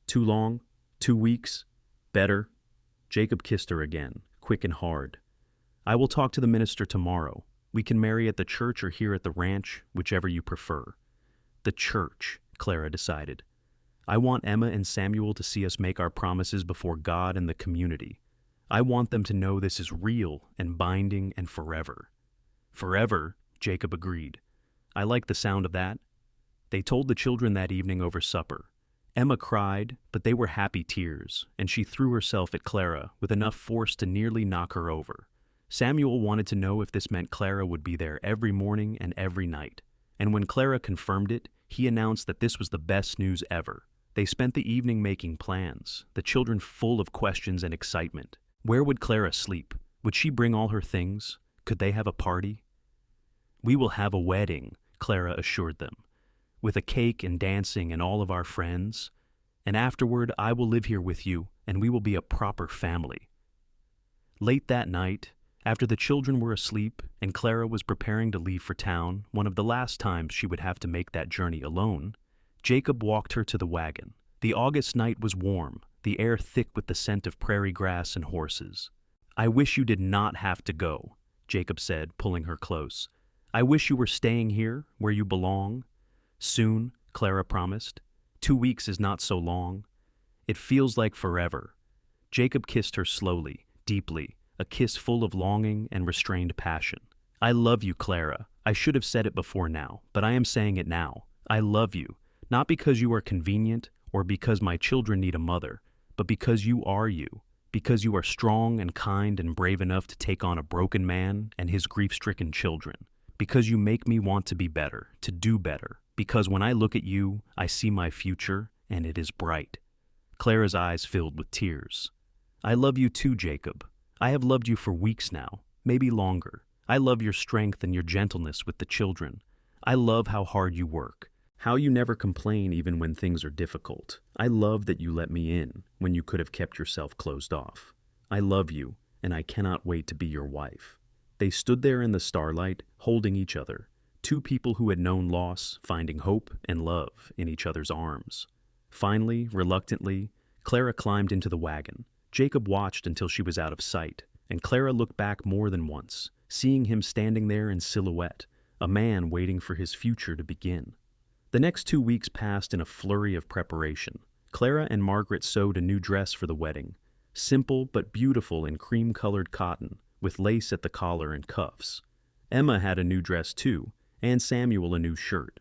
Too long? 2 weeks? Better?" Jacob kissed her again, quick and hard. "I will talk to the minister tomorrow. We can marry at the church or here at the ranch, whichever you prefer." "The church," Clara decided. "I want Emma and Samuel to see us make our promises before God and the community. I want them to know this is real and binding and forever." Forever, Jacob agreed. I like the sound of that. They told the children that evening over supper. Emma cried, but they were happy tears, and she threw herself at Clara with enough force to nearly knock her over. Samuel wanted to know if this meant Clara would be there every morning and every night. And when Clara confirmed it, he announced that this was the best news ever. They spent the evening making plans, the children full of questions and excitement. Where would Clara sleep? Would she bring all her things? Could they have a party? We will have a wedding, Clara assured them, with a cake and dancing and all of our friends. And afterward, I will live here with you, and we will be a proper family. Late that night, after the children were asleep and Clara was preparing to leave for town, one of the last times she would have to make that journey alone, Jacob walked her to the wagon. The August night was warm, the air thick with the scent of prairie grass and horses. I wish you did not have to go, Jacob said, pulling her close. I wish you were staying here, where you belong. Soon, Clara promised. 2 weeks is not so long. It feels like forever. Jacob kissed her slowly, deeply, a kiss full of longing and restrained passion. I love you, Clara. I should have said it before now, but I am saying it now. I love you, not because you are convenient or because my children need a mother, but because you are you, because you are strong and kind and brave enough to take on a broken man and his grief-stricken children, because you make me want to be better, to do better, because when I look at you, I see my future, and it is bright. Clara's eyes filled with tears. I love you too, Jacob. I have loved you for weeks now, maybe longer. I love your strength and your gentleness with the children. I love how hard you work, how you never complain even when things are difficult. I love that you let me in when you could have kept yourself closed off. I love you, and I cannot wait to be your wife. They stood there in the starlight, holding each other, two people who had known loss, finding hope and love in each other's arms. Finally, reluctantly, Clara climbed into the wagon. Jacob watched until she was out of sight, and Clara looked back more than once, seeing him standing there in silhouette, a man waiting for his future to begin. The next 2 weeks passed in a flurry of preparation. Clara and Margaret sewed a new dress for the wedding, simple but beautiful in cream-colored cotton, with lace at the collar and cuffs. Emma had a new dress too, and Samuel a new shirt.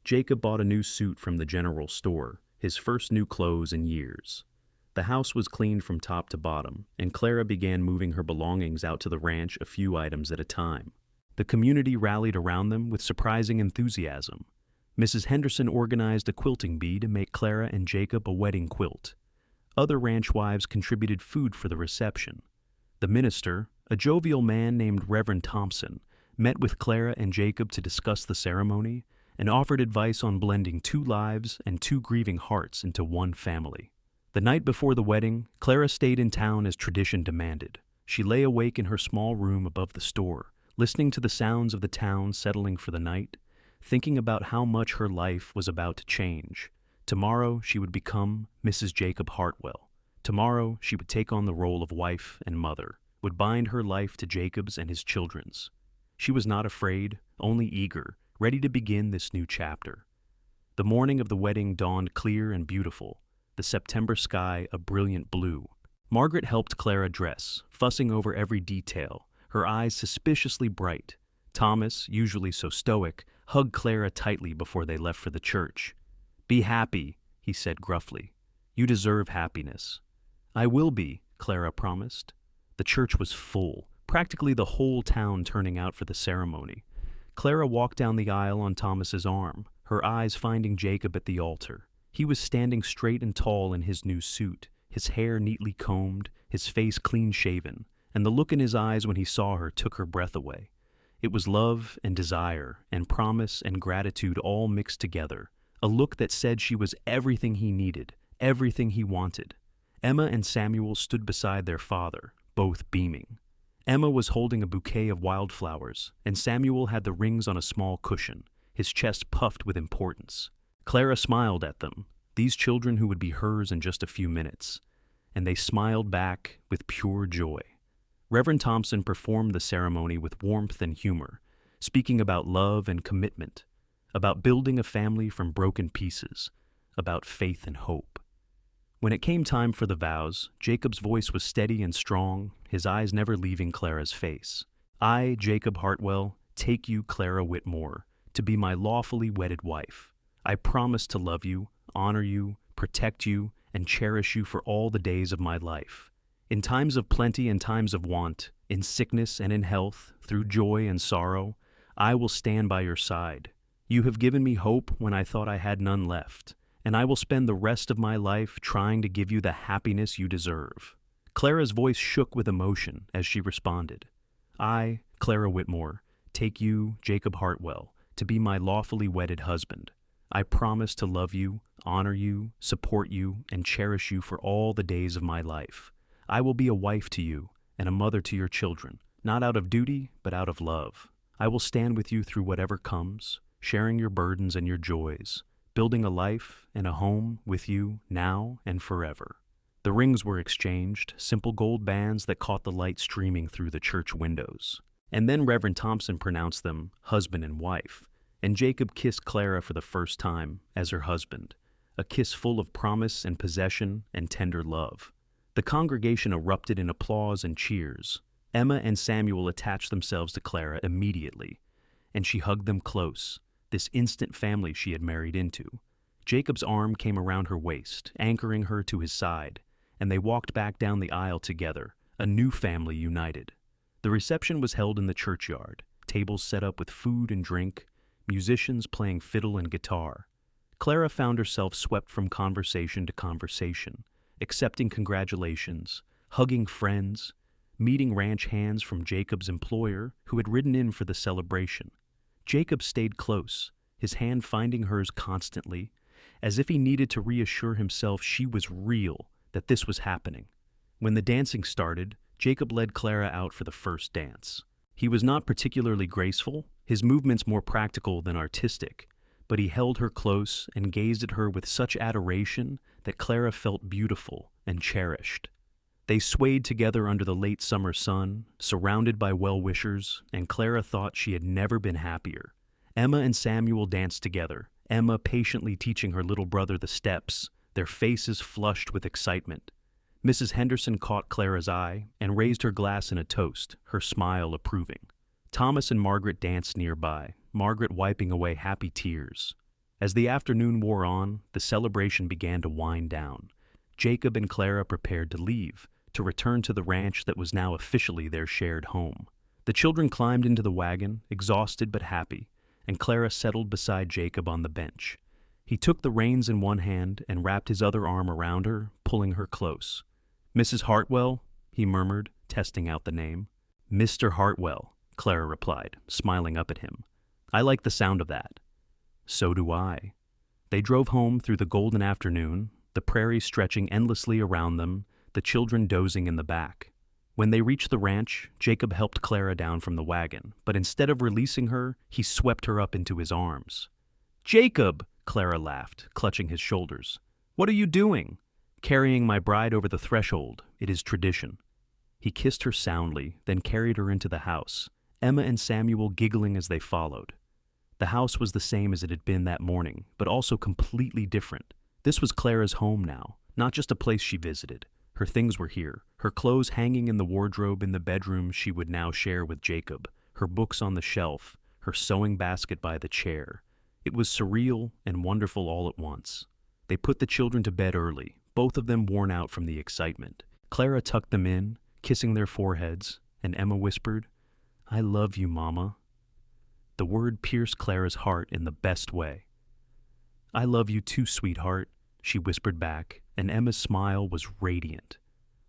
Jacob bought a new suit from the general store, his first new clothes in years. The house was cleaned from top to bottom, and Clara began moving her belongings out to the ranch a few items at a time. The community rallied around them with surprising enthusiasm. Mrs. Henderson organized a quilting bee to make Clara and Jacob a wedding quilt. Other ranch wives contributed food for the reception. The minister, a jovial man named Reverend Thompson, met with Clara and Jacob to discuss the ceremony and offered advice on blending 2 lives and 2 grieving hearts into one family. The night before the wedding, Clara stayed in town as tradition demanded. She lay awake in her small room above the store, listening to the sounds of the town settling for the night, thinking about how much her life was about to change. Tomorrow she would become Mrs. Jacob Hartwell. Tomorrow she would take on the role of wife and mother, would bind her life to Jacob's and his children's. She was not afraid, only eager, ready to begin this new chapter. The morning of the wedding dawned clear and beautiful, the September sky a brilliant blue. Margaret helped Clara dress, fussing over every detail, her eyes suspiciously bright. Thomas, usually so stoic, hugged Clara tightly before they left for the church. "Be happy," he said gruffly. "You deserve happiness." "I will be," Clara promised. The church was full, practically the whole town turning out for the ceremony. Clara walked down the aisle on Thomas's arm, her eyes finding Jacob at the altar. He was standing straight and tall in his new suit, his hair neatly combed, his face clean-shaven, and the look in his eyes when he saw her took her breath away. It was love and desire and promise and gratitude all mixed together, a look that said she was everything he needed, everything he wanted. Emma and Samuel stood beside their father, both beaming. Emma was holding a bouquet of wildflowers, and Samuel had the rings on a small cushion, his chest puffed with importance. Clara smiled at them, these children who would be hers in just a few minutes, and they smiled back with pure joy. Reverend Thompson performed the ceremony with warmth and humor, speaking about love and commitment, about building a family from broken pieces, about faith and hope. When it came time for the vows, Jacob's voice was steady and strong, his eyes never leaving Clara's face. "I, Jacob Hartwell, take you, Clara Whitmore, to be my lawfully wedded wife. I promise to love you, honor you, protect you, and cherish you for all the days of my life. In times of plenty and times of want, in sickness and in health, through joy and sorrow, I will stand by your side. You have given me hope when I thought I had none left, and I will spend the rest of my life trying to give you the happiness you deserve." Clara's voice shook with emotion as she responded, "I, Clara Whitmore, take you, Jacob Hartwell, to be my lawfully wedded husband. I promise to love you, honor you, support you, and cherish you for all the days of my life. I will be a wife to you and a mother to your children, not out of duty, but out of love. I will stand with you through whatever comes, sharing your burdens and your joys, building a life and a home with you now and forever." The rings were exchanged, simple gold bands that caught the light streaming through the church windows. And then Reverend Thompson pronounced them husband and wife, and Jacob kissed Clara for the first time as her husband, a kiss full of promise and possession and tender love. The congregation erupted in applause and cheers. Emma and Samuel attached themselves to Clara immediately, and she hugged them close, this instant family she had married into. Jacob's arm came around her waist, anchoring her to his side, and they walked back down the aisle together, a new family united. The reception was held in the churchyard, tables set up with food and drink, musicians playing fiddle and guitar. Clara found herself swept from conversation to conversation, accepting congratulations, hugging friends, meeting ranch hands from Jacob's employer who had ridden in for the celebration. Jacob stayed close, his hand finding hers constantly, as if he needed to reassure himself she was real, that this was happening. When the dancing started, Jacob led Clara out for the first dance. He was not particularly graceful, his movements more practical than artistic, but he held her close and gazed at her with such adoration that Clara felt beautiful and cherished. They swayed together under the late summer sun, surrounded by well-wishers, and Clara thought she had never been happier. Emma and Samuel danced together, Emma patiently teaching her little brother the steps, their faces flushed with excitement. Mrs. Henderson caught Clara's eye and raised her glass in a toast, her smile approving. Thomas and Margaret danced nearby, Margaret wiping away happy tears. As the afternoon wore on, the celebration began to wind down. Jacob and Clara prepared to leave, to return to the ranch that was now officially their shared home. The children climbed into the wagon, exhausted but happy, and Clara settled beside Jacob on the bench. He took the reins in one hand and wrapped his other arm around her, pulling her close. "Mrs. Hartwell," he murmured, testing out the name. "Mr. Hartwell," Clara replied, smiling up at him. "I like the sound of that." "So do I." They drove home through the golden afternoon, the prairie stretching endlessly around them, the children dozing in the back. When they reached the ranch, Jacob helped Clara down from the wagon, but instead of releasing her, he swept her up into his arms. "Jacob!" Clara laughed, clutching his shoulders. "What are you doing?" "Carrying my bride over the threshold. It is tradition." He kissed her soundly, then carried her into the house, Emma and Samuel giggling as they followed. The house was the same as it had been that morning, but also completely different. This was Clara's home now, not just a place she visited. Her things were here, her clothes hanging in the wardrobe in the bedroom she would now share with Jacob, her books on the shelf, her sewing basket by the chair. It was surreal and wonderful all at once. They put the children to bed early, both of them worn out from the excitement. Clara tucked them in, kissing their foreheads, and Emma whispered, "I love you, Mama." The word pierced Clara's heart in the best way. "I love you too, sweetheart," she whispered back, and Emma's smile was radiant.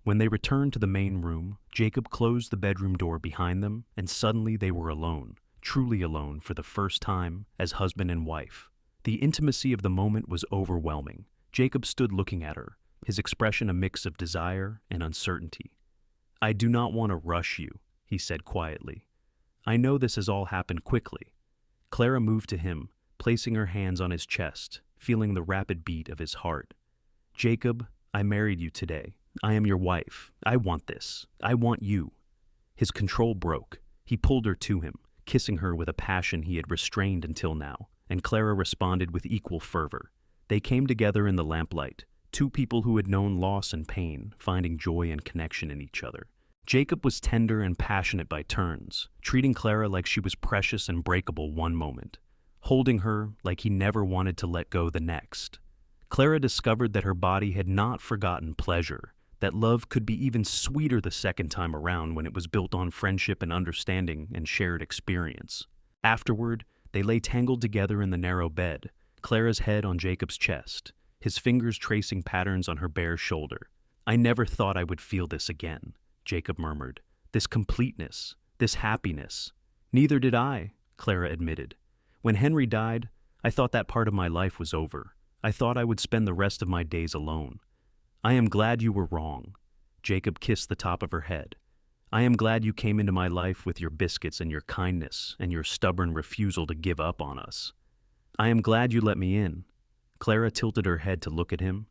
When they returned to the main room, Jacob closed the bedroom door behind them, and suddenly they were alone, truly alone for the first time as husband and wife. The intimacy of the moment was overwhelming. Jacob stood looking at her, his expression a mix of desire and uncertainty. "I do not want to rush you," he said quietly. "I know this has all happened quickly." Clara moved to him, placing her hands on his chest, feeling the rapid beat of his heart. "Jacob, I married you today. I am your wife. I want this. I want you." His control broke. He pulled her to him, kissing her with a passion he had restrained until now, and Clara responded with equal fervor. They came together in the lamplight, two people who had known loss and pain, finding joy and connection in each other. Jacob was tender and passionate by turns, treating Clara like she was precious and breakable one moment, holding her like he never wanted to let go the next. Clara discovered that her body had not forgotten pleasure, that love could be even sweeter the second time around when it was built on friendship and understanding and shared experience. Afterward, they lay tangled together in the narrow bed, Clara's head on Jacob's chest, his fingers tracing patterns on her bare shoulder. "I never thought I would feel this again," Jacob murmured. "This completeness, this happiness." "Neither did I," Clara admitted. "When Henry died, I thought that part of my life was over. I thought I would spend the rest of my days alone." "I am glad you were wrong." Jacob kissed the top of her head. "I am glad you came into my life with your biscuits and your kindness and your stubborn refusal to give up on us. I am glad you let me in." Clara tilted her head to look at him.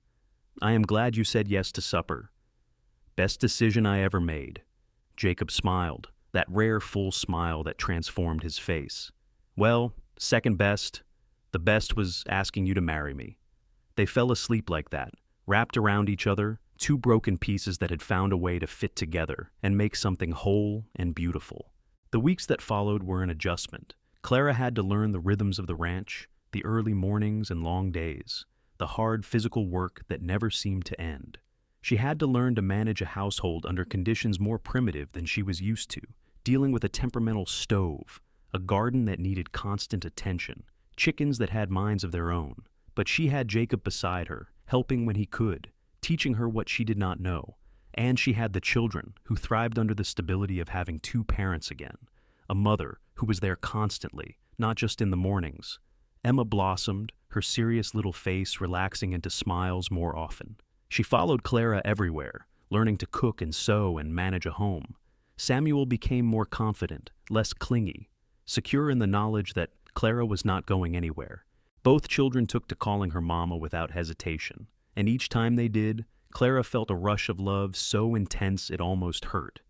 "I am glad you said yes to supper." "Best decision I ever made." Jacob smiled, that rare full smile that transformed his face. "Well, second best. The best was asking you to marry me." They fell asleep like that, wrapped around each other, two broken pieces that had found a way to fit together and make something whole and beautiful. The weeks that followed were an adjustment. Clara had to learn the rhythms of the ranch, the early mornings and long days, the hard physical work that never seemed to end. She had to learn to manage a household under conditions more primitive than she was used to, dealing with a temperamental stove, a garden that needed constant attention, chickens that had minds of their own. But she had Jacob beside her, helping when he could, teaching her what she did not know. And she had the children, who thrived under the stability of having two parents again, a mother who was there constantly, not just in the mornings. Emma blossomed, her serious little face relaxing into smiles more often. She followed Clara everywhere, learning to cook and sew and manage a home. Samuel became more confident, less clingy, secure in the knowledge that Clara was not going anywhere. Both children took to calling her mama without hesitation, and each time they did, Clara felt a rush of love so intense it almost hurt.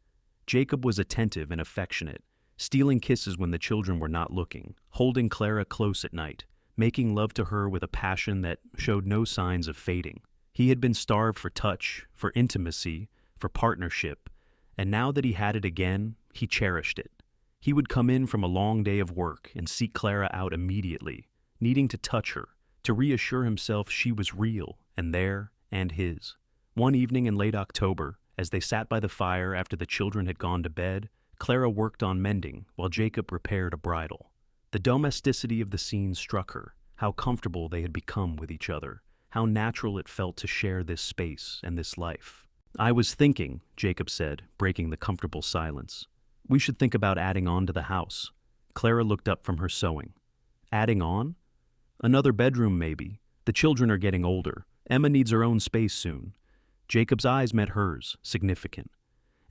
Jacob was attentive and affectionate, stealing kisses when the children were not looking, holding Clara close at night, making love to her with a passion that showed no signs of fading. He had been starved for touch, for intimacy, for partnership, and now that he had it again, he cherished it. He would come in from a long day of work and seek Clara out immediately, needing to touch her, to reassure himself she was real and there and his. One evening in late October, as they sat by the fire after the children had gone to bed, Clara worked on mending while Jacob repaired a bridle. The domesticity of the scene struck her, how comfortable they had become with each other, how natural it felt to share this space and this life. "I was thinking," Jacob said, breaking the comfortable silence, "we should think about adding on to the house." Clara looked up from her sewing. "Adding on?" "Another bedroom, maybe. The children are getting older. Emma needs her own space soon." Jacob's eyes met hers, significant.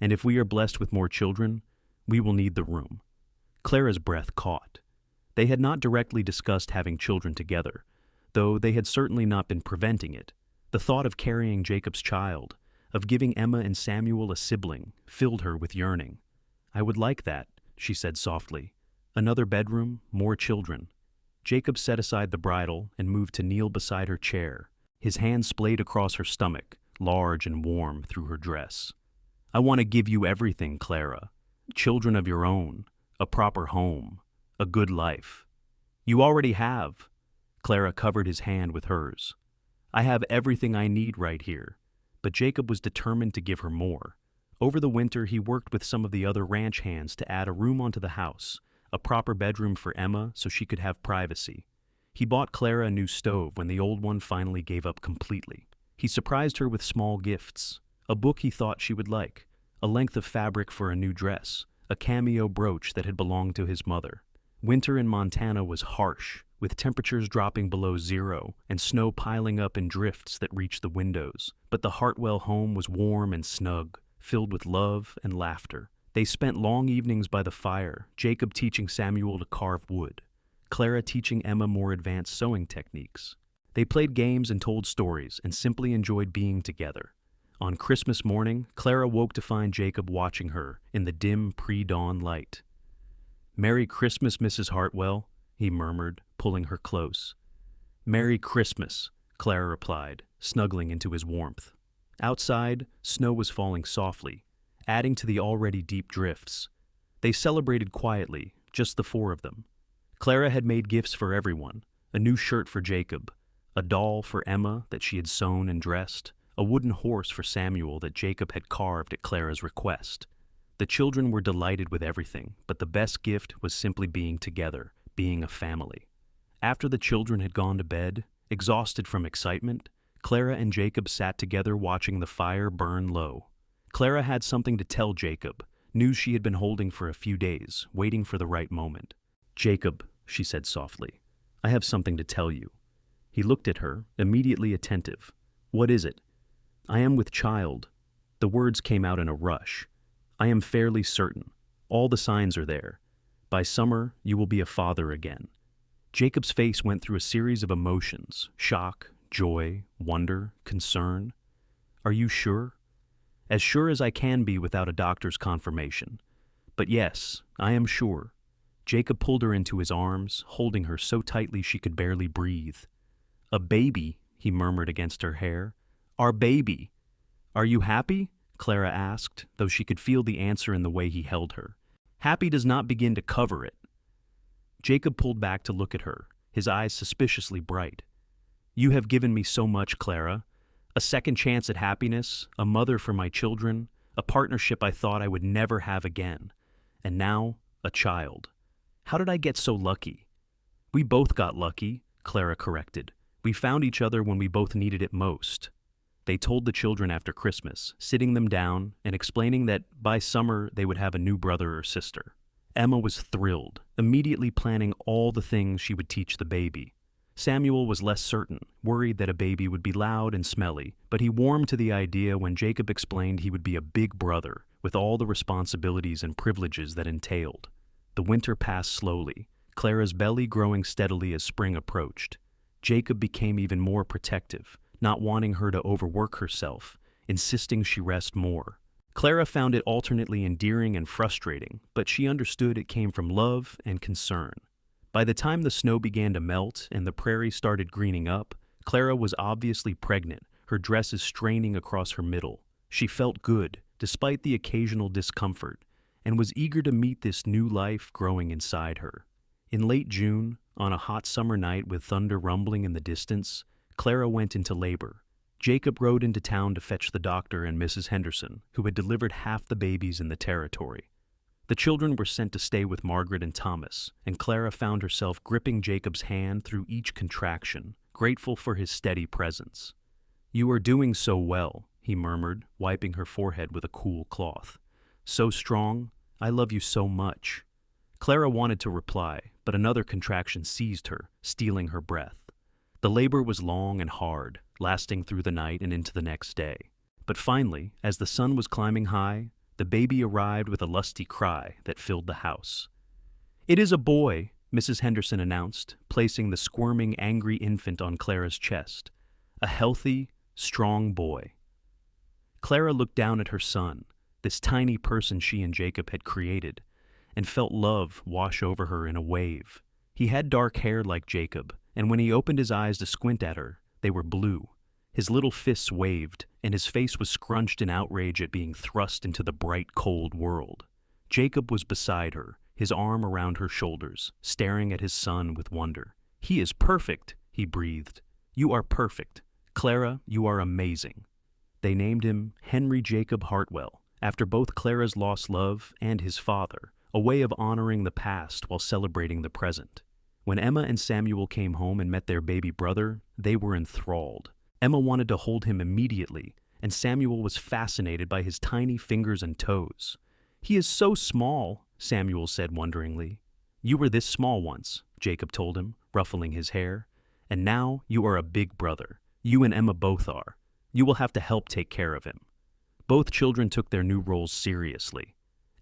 "And if we are blessed with more children, we will need the room." Clara's breath caught. They had not directly discussed having children together, though they had certainly not been preventing it. The thought of carrying Jacob's child, of giving Emma and Samuel a sibling, filled her with yearning. "I would like that," she said softly. "Another bedroom, more children." Jacob set aside the bridle and moved to kneel beside her chair, his hand splayed across her stomach, large and warm through her dress. "I want to give you everything, Clara. Children of your own, a proper home, a good life." "You already have." Clara covered his hand with hers. "I have everything I need right here." But Jacob was determined to give her more. Over the winter, he worked with some of the other ranch hands to add a room onto the house, a proper bedroom for Emma so she could have privacy. He bought Clara a new stove when the old one finally gave up completely. He surprised her with small gifts, a book he thought she would like, a length of fabric for a new dress, a cameo brooch that had belonged to his mother. Winter in Montana was harsh, with temperatures dropping below zero and snow piling up in drifts that reached the windows. But the Hartwell home was warm and snug, filled with love and laughter. They spent long evenings by the fire, Jacob teaching Samuel to carve wood, Clara teaching Emma more advanced sewing techniques. They played games and told stories and simply enjoyed being together. On Christmas morning, Clara woke to find Jacob watching her in the dim pre-dawn light. "Merry Christmas, Mrs. Hartwell," he murmured, pulling her close. "Merry Christmas," Clara replied, snuggling into his warmth. Outside, snow was falling softly, adding to the already deep drifts. They celebrated quietly, just the four of them. Clara had made gifts for everyone: a new shirt for Jacob, a doll for Emma that she had sewn and dressed, a wooden horse for Samuel that Jacob had carved at Clara's request. The children were delighted with everything, but the best gift was simply being together, being a family. After the children had gone to bed, exhausted from excitement, Clara and Jacob sat together watching the fire burn low. Clara had something to tell Jacob, news she had been holding for a few days, waiting for the right moment. "Jacob," she said softly, "I have something to tell you." He looked at her, immediately attentive. "What is it?" "I am with child." The words came out in a rush. "I am fairly certain. All the signs are there. By summer, you will be a father again." Jacob's face went through a series of emotions: shock, joy, wonder, concern. "Are you sure?" "As sure as I can be without a doctor's confirmation. But yes, I am sure." Jacob pulled her into his arms, holding her so tightly she could barely breathe. "A baby," he murmured against her hair. "Our baby." "Are you happy?" Clara asked, though she could feel the answer in the way he held her. "Happy does not begin to cover it." Jacob pulled back to look at her, his eyes suspiciously bright. "You have given me so much, Clara. A second chance at happiness, a mother for my children, a partnership I thought I would never have again. And now, a child. How did I get so lucky?" "We both got lucky," Clara corrected. "We found each other when we both needed it most." They told the children after Christmas, sitting them down and explaining that by summer they would have a new brother or sister. Emma was thrilled, immediately planning all the things she would teach the baby. Samuel was less certain, worried that a baby would be loud and smelly, but he warmed to the idea when Jacob explained he would be a big brother, with all the responsibilities and privileges that entailed. The winter passed slowly, Clara's belly growing steadily as spring approached. Jacob became even more protective, not wanting her to overwork herself, insisting she rest more. Clara found it alternately endearing and frustrating, but she understood it came from love and concern. By the time the snow began to melt and the prairie started greening up, Clara was obviously pregnant, her dresses straining across her middle. She felt good, despite the occasional discomfort, and was eager to meet this new life growing inside her. In late June, on a hot summer night with thunder rumbling in the distance, Clara went into labor. Jacob rode into town to fetch the doctor and Mrs. Henderson, who had delivered half the babies in the territory. The children were sent to stay with Margaret and Thomas, and Clara found herself gripping Jacob's hand through each contraction, grateful for his steady presence. "You are doing so well," he murmured, wiping her forehead with a cool cloth. "So strong. I love you so much." Clara wanted to reply, but another contraction seized her, stealing her breath. The labor was long and hard, lasting through the night and into the next day. But finally, as the sun was climbing high, the baby arrived with a lusty cry that filled the house. "It is a boy," Mrs. Henderson announced, placing the squirming, angry infant on Clara's chest. "A healthy, strong boy." Clara looked down at her son, this tiny person she and Jacob had created, and felt love wash over her in a wave. He had dark hair like Jacob, and when he opened his eyes to squint at her, they were blue. His little fists waved, and his face was scrunched in outrage at being thrust into the bright, cold world. Jacob was beside her, his arm around her shoulders, staring at his son with wonder. "He is perfect," he breathed. "You are perfect. Clara, you are amazing." They named him Henry Jacob Hartwell, after both Clara's lost love and his father, a way of honoring the past while celebrating the present. When Emma and Samuel came home and met their baby brother, they were enthralled. Emma wanted to hold him immediately, and Samuel was fascinated by his tiny fingers and toes. "He is so small," Samuel said wonderingly. "You were this small once," Jacob told him, ruffling his hair. "And now you are a big brother. You and Emma both are. You will have to help take care of him." Both children took their new roles seriously.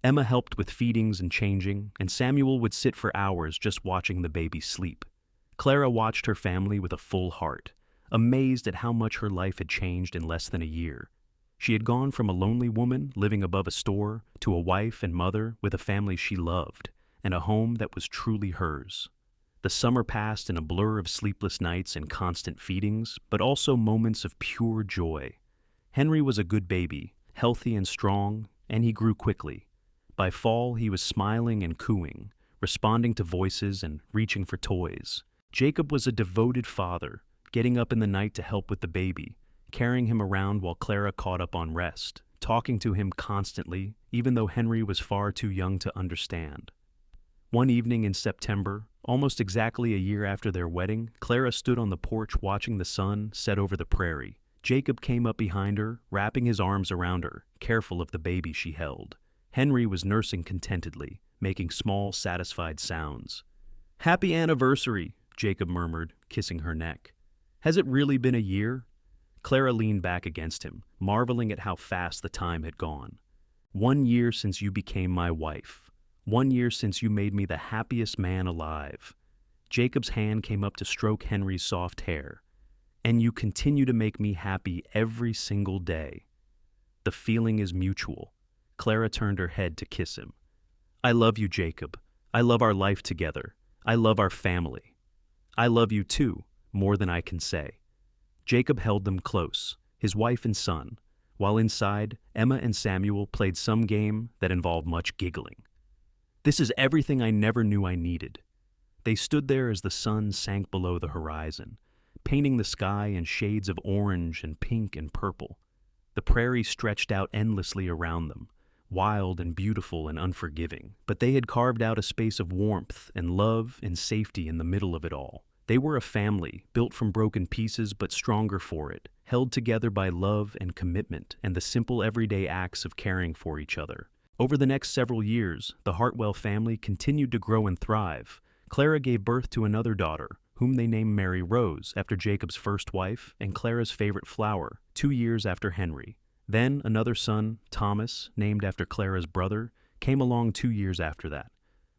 Emma helped with feedings and changing, and Samuel would sit for hours just watching the baby sleep. Clara watched her family with a full heart, amazed at how much her life had changed in less than a year. She had gone from a lonely woman living above a store to a wife and mother with a family she loved, and a home that was truly hers. The summer passed in a blur of sleepless nights and constant feedings, but also moments of pure joy. Henry was a good baby, healthy and strong, and he grew quickly. By fall, he was smiling and cooing, responding to voices and reaching for toys. Jacob was a devoted father, getting up in the night to help with the baby, carrying him around while Clara caught up on rest, talking to him constantly, even though Henry was far too young to understand. One evening in September, almost exactly a year after their wedding, Clara stood on the porch watching the sun set over the prairie. Jacob came up behind her, wrapping his arms around her, careful of the baby she held. Henry was nursing contentedly, making small, satisfied sounds. "Happy anniversary," Jacob murmured, kissing her neck. "Has it really been a year?" Clara leaned back against him, marveling at how fast the time had gone. "1 year since you became my wife. 1 year since you made me the happiest man alive." Jacob's hand came up to stroke Henry's soft hair. "And you continue to make me happy every single day." "The feeling is mutual." Clara turned her head to kiss him. "I love you, Jacob. I love our life together. I love our family." "I love you too, more than I can say." Jacob held them close, his wife and son, while inside, Emma and Samuel played some game that involved much giggling. "This is everything I never knew I needed." They stood there as the sun sank below the horizon, painting the sky in shades of orange and pink and purple. The prairie stretched out endlessly around them, wild and beautiful and unforgiving, but they had carved out a space of warmth and love and safety in the middle of it all. They were a family, built from broken pieces but stronger for it, held together by love and commitment and the simple everyday acts of caring for each other. Over the next several years, the Hartwell family continued to grow and thrive. Clara gave birth to another daughter, whom they named Mary Rose after Jacob's first wife and Clara's favorite flower, 2 years after Henry. Then another son, Thomas, named after Clara's brother, came along 2 years after that.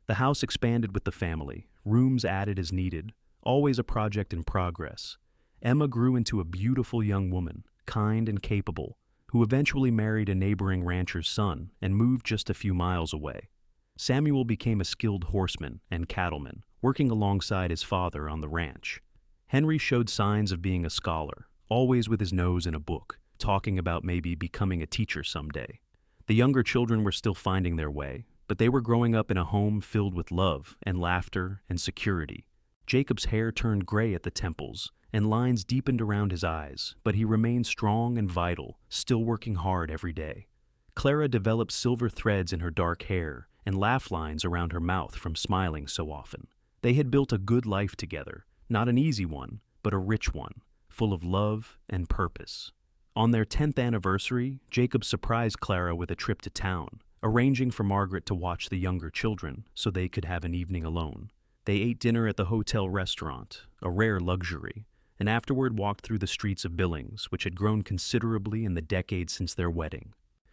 The house expanded with the family, rooms added as needed, always a project in progress. Emma grew into a beautiful young woman, kind and capable, who eventually married a neighboring rancher's son and moved just a few miles away. Samuel became a skilled horseman and cattleman, working alongside his father on the ranch. Henry showed signs of being a scholar, always with his nose in a book, talking about maybe becoming a teacher someday. The younger children were still finding their way, but they were growing up in a home filled with love and laughter and security. Jacob's hair turned gray at the temples, and lines deepened around his eyes, but he remained strong and vital, still working hard every day. Clara developed silver threads in her dark hair and laugh lines around her mouth from smiling so often. They had built a good life together, not an easy one, but a rich one, full of love and purpose. On their 10th anniversary, Jacob surprised Clara with a trip to town, arranging for Margaret to watch the younger children so they could have an evening alone. They ate dinner at the hotel restaurant, a rare luxury, and afterward walked through the streets of Billings, which had grown considerably in the decades since their wedding.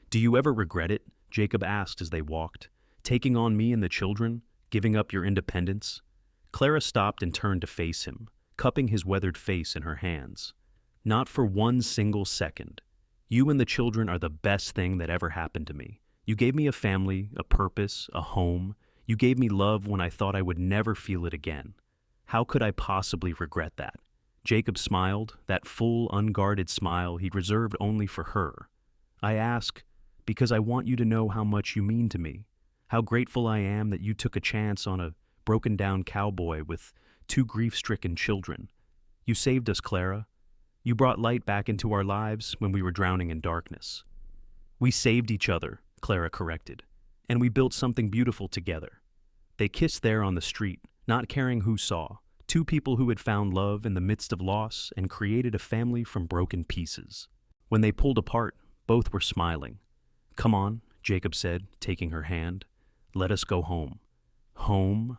"Do you ever regret it?" Jacob asked as they walked. "Taking on me and the children? Giving up your independence?" Clara stopped and turned to face him, cupping his weathered face in her hands. "Not for one single second. You and the children are the best thing that ever happened to me. You gave me a family, a purpose, a home. You gave me love when I thought I would never feel it again. How could I possibly regret that?" Jacob smiled, that full, unguarded smile he'd reserved only for her. "I ask because I want you to know how much you mean to me, how grateful I am that you took a chance on a broken-down cowboy with 2 grief-stricken children. You saved us, Clara. You brought light back into our lives when we were drowning in darkness." "We saved each other," Clara corrected, "and we built something beautiful together." They kissed there on the street, not caring who saw, 2 people who had found love in the midst of loss and created a family from broken pieces. When they pulled apart, both were smiling. "Come on," Jacob said, taking her hand. "Let us go home." Home?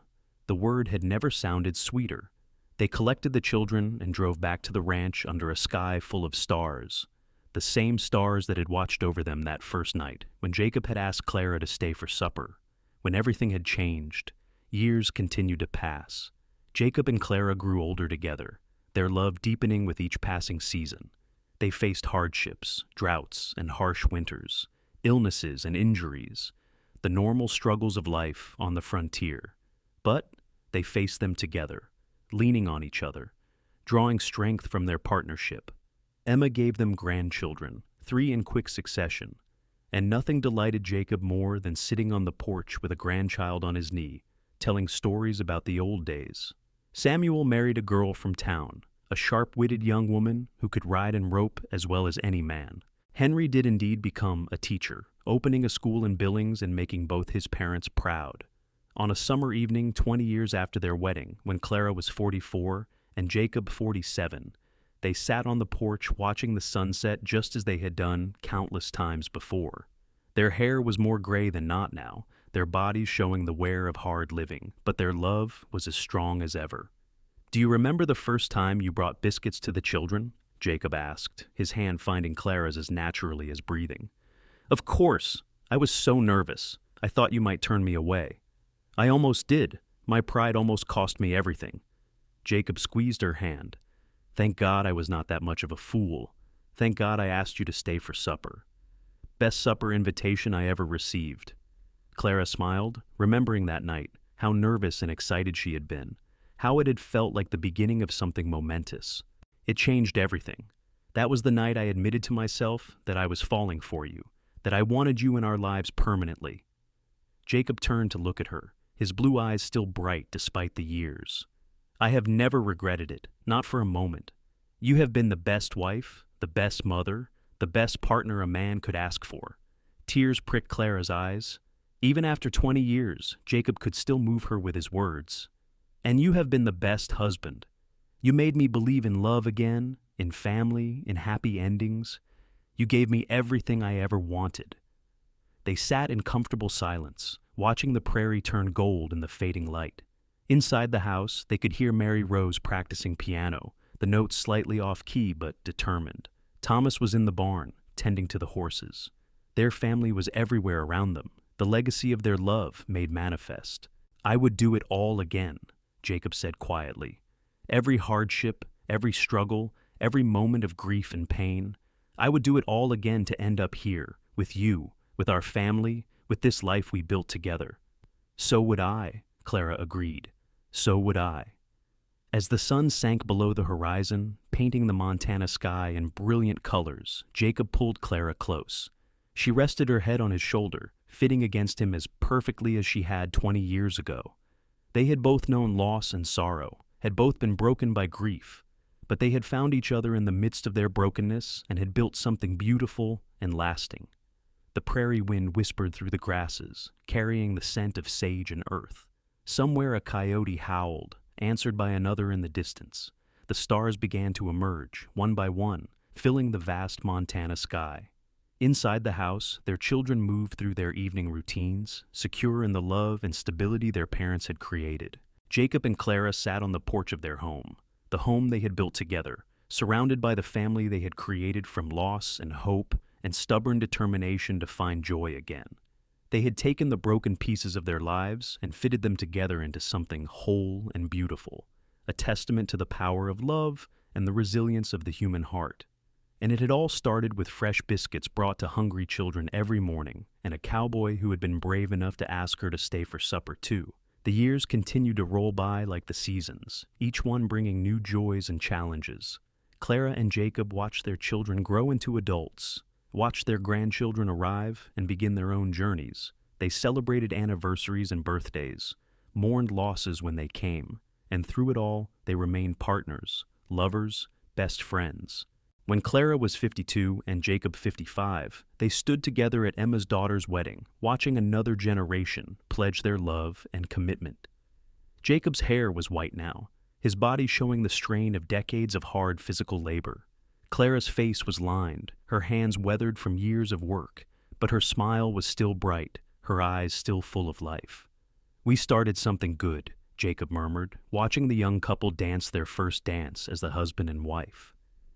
The word had never sounded sweeter. They collected the children and drove back to the ranch under a sky full of stars, the same stars that had watched over them that first night when Jacob had asked Clara to stay for supper. When everything had changed, years continued to pass. Jacob and Clara grew older together, their love deepening with each passing season. They faced hardships, droughts, and harsh winters, illnesses and injuries, the normal struggles of life on the frontier. But they faced them together, leaning on each other, drawing strength from their partnership. Emma gave them grandchildren, 3 in quick succession, And nothing delighted Jacob more than sitting on the porch with a grandchild on his knee, telling stories about the old days. Samuel married a girl from town, a sharp-witted young woman who could ride and rope as well as any man. Henry did indeed become a teacher, opening a school in Billings and making both his parents proud. On a summer evening 20 years after their wedding, when Clara was 44 and Jacob 47, they sat on the porch watching the sunset just as they had done countless times before. Their hair was more gray than not now, their bodies showing the wear of hard living, but their love was as strong as ever. "Do you remember the first time you brought biscuits to the children?" Jacob asked, his hand finding Clara's as naturally as breathing. "Of course! I was so nervous. I thought you might turn me away." "I almost did. My pride almost cost me everything." Jacob squeezed her hand. "Thank God I was not that much of a fool. Thank God I asked you to stay for supper. Best supper invitation I ever received." Clara smiled, remembering that night, how nervous and excited she had been, how it had felt like the beginning of something momentous. It changed everything. That was the night I admitted to myself that I was falling for you, that I wanted you in our lives permanently. Jacob turned to look at her, his blue eyes still bright despite the years. "I have never regretted it, not for a moment. You have been the best wife, the best mother, the best partner a man could ask for." Tears pricked Clara's eyes. Even after 20 years, Jacob could still move her with his words. "And you have been the best husband. You made me believe in love again, in family, in happy endings. You gave me everything I ever wanted." They sat in comfortable silence, watching the prairie turn gold in the fading light. Inside the house, they could hear Mary Rose practicing piano, the notes slightly off-key but determined. Thomas was in the barn, tending to the horses. Their family was everywhere around them, the legacy of their love made manifest. "I would do it all again," Jacob said quietly. "Every hardship, every struggle, every moment of grief and pain. I would do it all again to end up here, with you, with our family, with this life we built together." "So would I," Clara agreed. "So would I." As the sun sank below the horizon, painting the Montana sky in brilliant colors, Jacob pulled Clara close. She rested her head on his shoulder, fitting against him as perfectly as she had 20 years ago. They had both known loss and sorrow, had both been broken by grief, but they had found each other in the midst of their brokenness and had built something beautiful and lasting. The prairie wind whispered through the grasses, carrying the scent of sage and earth. Somewhere a coyote howled, answered by another in the distance. The stars began to emerge, one by one, filling the vast Montana sky. Inside the house, their children moved through their evening routines, secure in the love and stability their parents had created. Jacob and Clara sat on the porch of their home, the home they had built together, surrounded by the family they had created from loss and hope and stubborn determination to find joy again. They had taken the broken pieces of their lives and fitted them together into something whole and beautiful, a testament to the power of love and the resilience of the human heart. And it had all started with fresh biscuits brought to hungry children every morning, and a cowboy who had been brave enough to ask her to stay for supper too. The years continued to roll by like the seasons, each one bringing new joys and challenges. Clara and Jacob watched their children grow into adults, watched their grandchildren arrive and begin their own journeys. They celebrated anniversaries and birthdays, mourned losses when they came, and through it all, they remained partners, lovers, best friends. When Clara was 52 and Jacob 55, they stood together at Emma's daughter's wedding, watching another generation pledge their love and commitment. Jacob's hair was white now, his body showing the strain of decades of hard physical labor. Clara's face was lined, her hands weathered from years of work, but her smile was still bright, her eyes still full of life. "We started something good," Jacob murmured, watching the young couple dance their first dance as the husband and wife.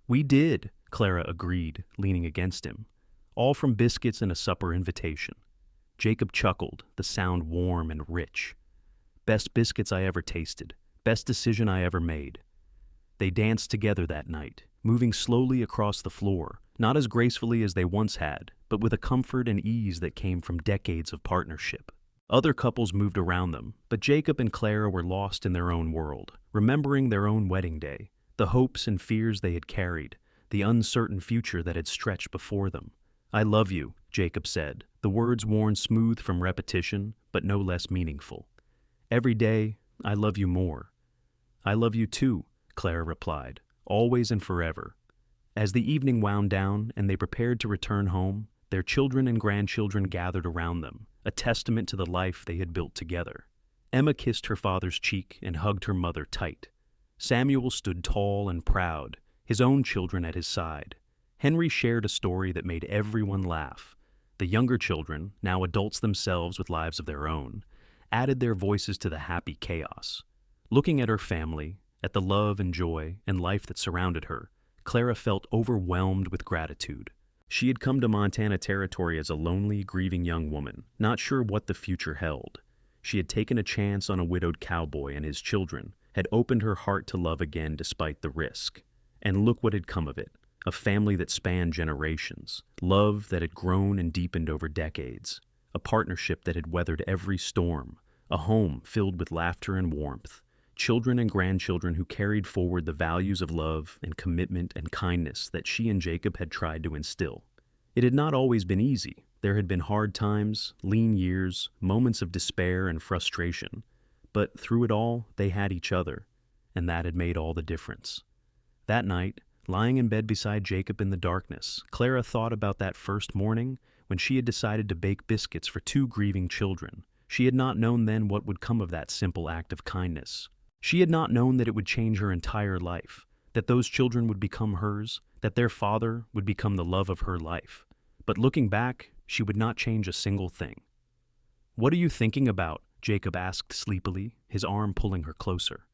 "We did," Clara agreed, leaning against him. "All from biscuits and a supper invitation." Jacob chuckled, the sound warm and rich. "Best biscuits I ever tasted. Best decision I ever made." They danced together that night, moving slowly across the floor, not as gracefully as they once had, but with a comfort and ease that came from decades of partnership. Other couples moved around them, but Jacob and Clara were lost in their own world, remembering their own wedding day, the hopes and fears they had carried, the uncertain future that had stretched before them. "I love you," Jacob said, the words worn smooth from repetition, but no less meaningful. Every day, I love you more. I love you too, Clara replied, always and forever. As the evening wound down and they prepared to return home, their children and grandchildren gathered around them, a testament to the life they had built together. Emma kissed her father's cheek and hugged her mother tight. Samuel stood tall and proud, his own children at his side. Henry shared a story that made everyone laugh. The younger children, now adults themselves with lives of their own, added their voices to the happy chaos. Looking at her family, at the love and joy and life that surrounded her, Clara felt overwhelmed with gratitude. She had come to Montana Territory as a lonely, grieving young woman, not sure what the future held. She had taken a chance on a widowed cowboy and his children, had opened her heart to love again despite the risk. And look what had come of it. A family that spanned generations, love that had grown and deepened over decades, a partnership that had weathered every storm, a home filled with laughter and warmth, children and grandchildren who carried forward the values of love and commitment and kindness that she and Jacob had tried to instill. It had not always been easy. There had been hard times, lean years, moments of despair and frustration. But through it all, they had each other, and that had made all the difference. That night, lying in bed beside Jacob in the darkness, Clara thought about that first morning when she had decided to bake biscuits for 2 grieving children. She had not known then what would come of that simple act of kindness. She had not known that it would change her entire life, that those children would become hers, that their father would become the love of her life. But looking back, she would not change a single thing. "What are you thinking about?" Jacob asked sleepily, his arm pulling her closer.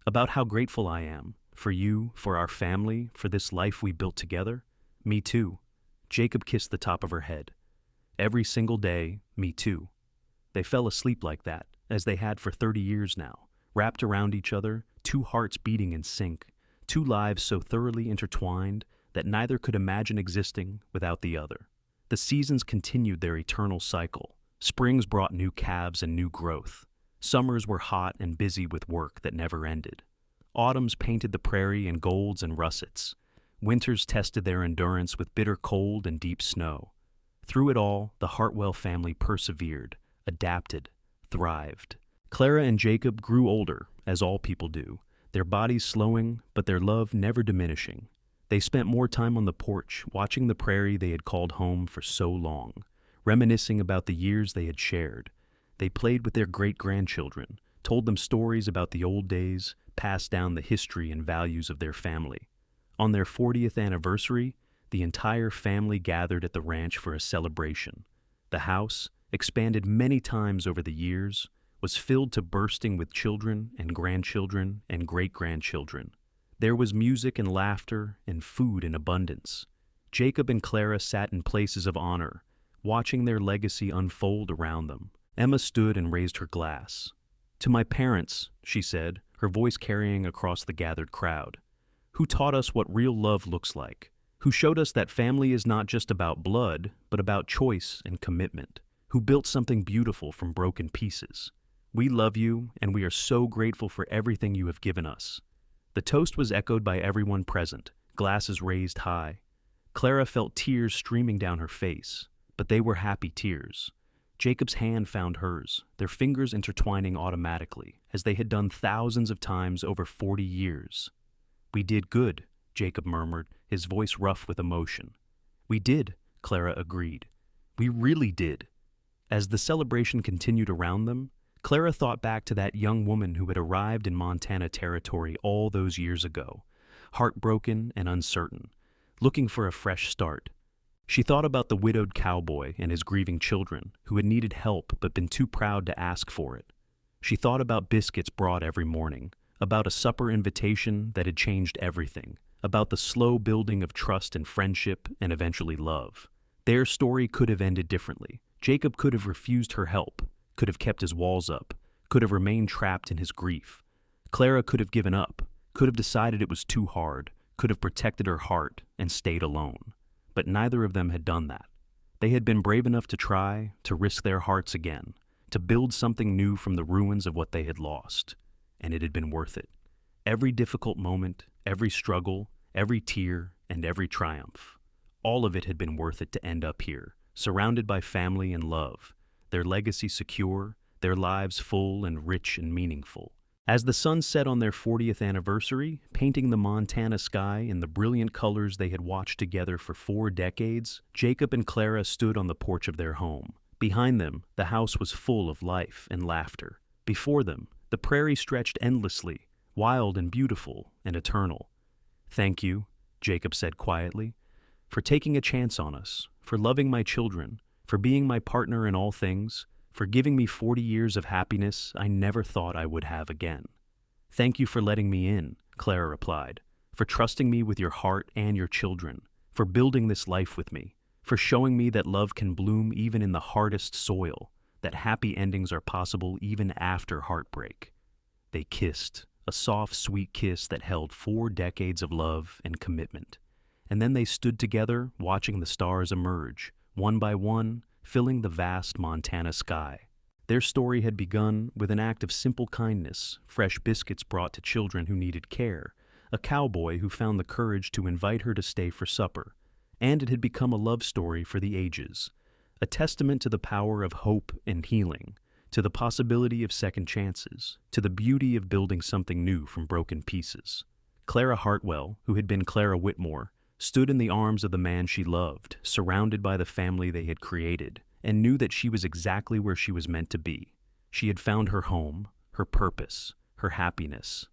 "About how grateful I am. For you, for our family, for this life we built together? Me too." Jacob kissed the top of her head. "Every single day, me too." They fell asleep like that, as they had for 30 years now, wrapped around each other, 2 hearts beating in sync, 2 lives so thoroughly intertwined that neither could imagine existing without the other. The seasons continued their eternal cycle. Springs brought new calves and new growth. Summers were hot and busy with work that never ended. Autumns painted the prairie in golds and russets. Winters tested their endurance with bitter cold and deep snow. Through it all, the Hartwell family persevered, adapted, thrived. Clara and Jacob grew older, as all people do, their bodies slowing, but their love never diminishing. They spent more time on the porch, watching the prairie they had called home for so long, reminiscing about the years they had shared. They played with their great-grandchildren, told them stories about the old days, passed down the history and values of their family. On their 40th anniversary, the entire family gathered at the ranch for a celebration. The house, expanded many times over the years, was filled to bursting with children and grandchildren and great-grandchildren. There was music and laughter and food in abundance. Jacob and Clara sat in places of honor, watching their legacy unfold around them. Emma stood and raised her glass. "To my parents," she said, her voice carrying across the gathered crowd, "who taught us what real love looks like, who showed us that family is not just about blood, but about choice and commitment, who built something beautiful from broken pieces. We love you, and we are so grateful for everything you have given us." The toast was echoed by everyone present, glasses raised high. Clara felt tears streaming down her face, but they were happy tears. Jacob's hand found hers, their fingers intertwining automatically, as they had done thousands of times over 40 years. "We did good," Jacob murmured, his voice rough with emotion. "We did," Clara agreed. "We really did." As the celebration continued around them, Clara thought back to that young woman who had arrived in Montana Territory all those years ago, heartbroken and uncertain, looking for a fresh start. She thought about the widowed cowboy and his grieving children who had needed help but been too proud to ask for it. She thought about biscuits brought every morning, about a supper invitation that had changed everything, about the slow building of trust and friendship and eventually love. Their story could have ended differently. Jacob could have refused her help, could have kept his walls up, could have remained trapped in his grief. Clara could have given up, could have decided it was too hard, could have protected her heart and stayed alone. But neither of them had done that. They had been brave enough to try, to risk their hearts again, to build something new from the ruins of what they had lost. And it had been worth it. Every difficult moment, every struggle, every tear, and every triumph. All of it had been worth it to end up here, surrounded by family and love, their legacy secure, their lives full and rich and meaningful. As the sun set on their 40th anniversary, painting the Montana sky in the brilliant colors they had watched together for 4 decades, Jacob and Clara stood on the porch of their home. Behind them, the house was full of life and laughter. Before them, the prairie stretched endlessly, wild and beautiful and eternal. "Thank you," Jacob said quietly, "for taking a chance on us, for loving my children, for being my partner in all things, for giving me 40 years of happiness I never thought I would have again." "Thank you for letting me in," Clara replied, "for trusting me with your heart and your children, for building this life with me, for showing me that love can bloom even in the hardest soil, that happy endings are possible even after heartbreak." They kissed, a soft, sweet kiss that held 4 decades of love and commitment. And then they stood together, watching the stars emerge, one by one, filling the vast Montana sky. Their story had begun with an act of simple kindness, fresh biscuits brought to children who needed care, a cowboy who found the courage to invite her to stay for supper, and it had become a love story for the ages, a testament to the power of hope and healing, to the possibility of second chances, to the beauty of building something new from broken pieces. Clara Hartwell, who had been Clara Whitmore, stood in the arms of the man she loved, surrounded by the family they had created, and knew that she was exactly where she was meant to be. She had found her home, her purpose, her happiness.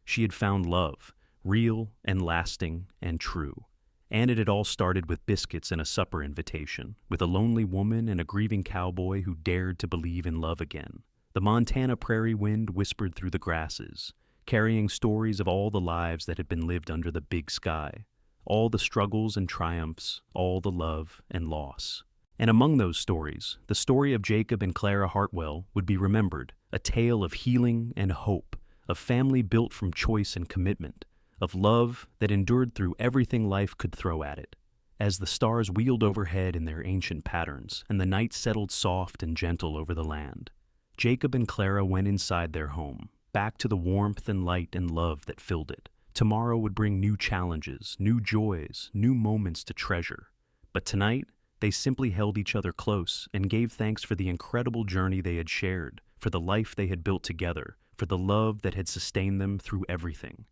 She had found love, real and lasting and true. And it had all started with biscuits and a supper invitation, with a lonely woman and a grieving cowboy who dared to believe in love again. The Montana prairie wind whispered through the grasses, carrying stories of all the lives that had been lived under the big sky, all the struggles and triumphs, all the love and loss. And among those stories, the story of Jacob and Clara Hartwell would be remembered, a tale of healing and hope, of family built from choice and commitment, of love that endured through everything life could throw at it. As the stars wheeled overhead in their ancient patterns and the night settled soft and gentle over the land, Jacob and Clara went inside their home, back to the warmth and light and love that filled it. Tomorrow would bring new challenges, new joys, new moments to treasure. But tonight, they simply held each other close and gave thanks for the incredible journey they had shared, for the life they had built together, for the love that had sustained them through everything.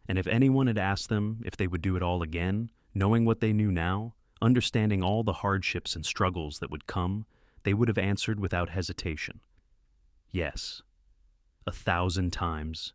And if anyone had asked them if they would do it all again, knowing what they knew now, understanding all the hardships and struggles that would come, they would have answered without hesitation. Yes. 1,000 times.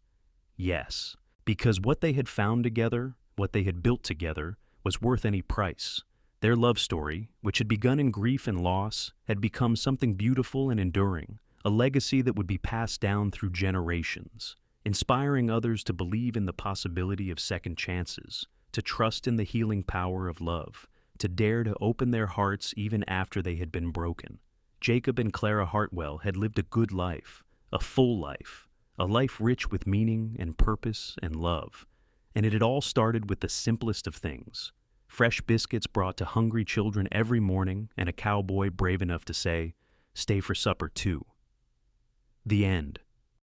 Yes. Because what they had found together, what they had built together, was worth any price. Their love story, which had begun in grief and loss, had become something beautiful and enduring, a legacy that would be passed down through generations, inspiring others to believe in the possibility of second chances, to trust in the healing power of love, to dare to open their hearts even after they had been broken. Jacob and Clara Hartwell had lived a good life, a full life, a life rich with meaning and purpose and love. And it had all started with the simplest of things: fresh biscuits brought to hungry children every morning and a cowboy brave enough to say, "Stay for supper too." The end.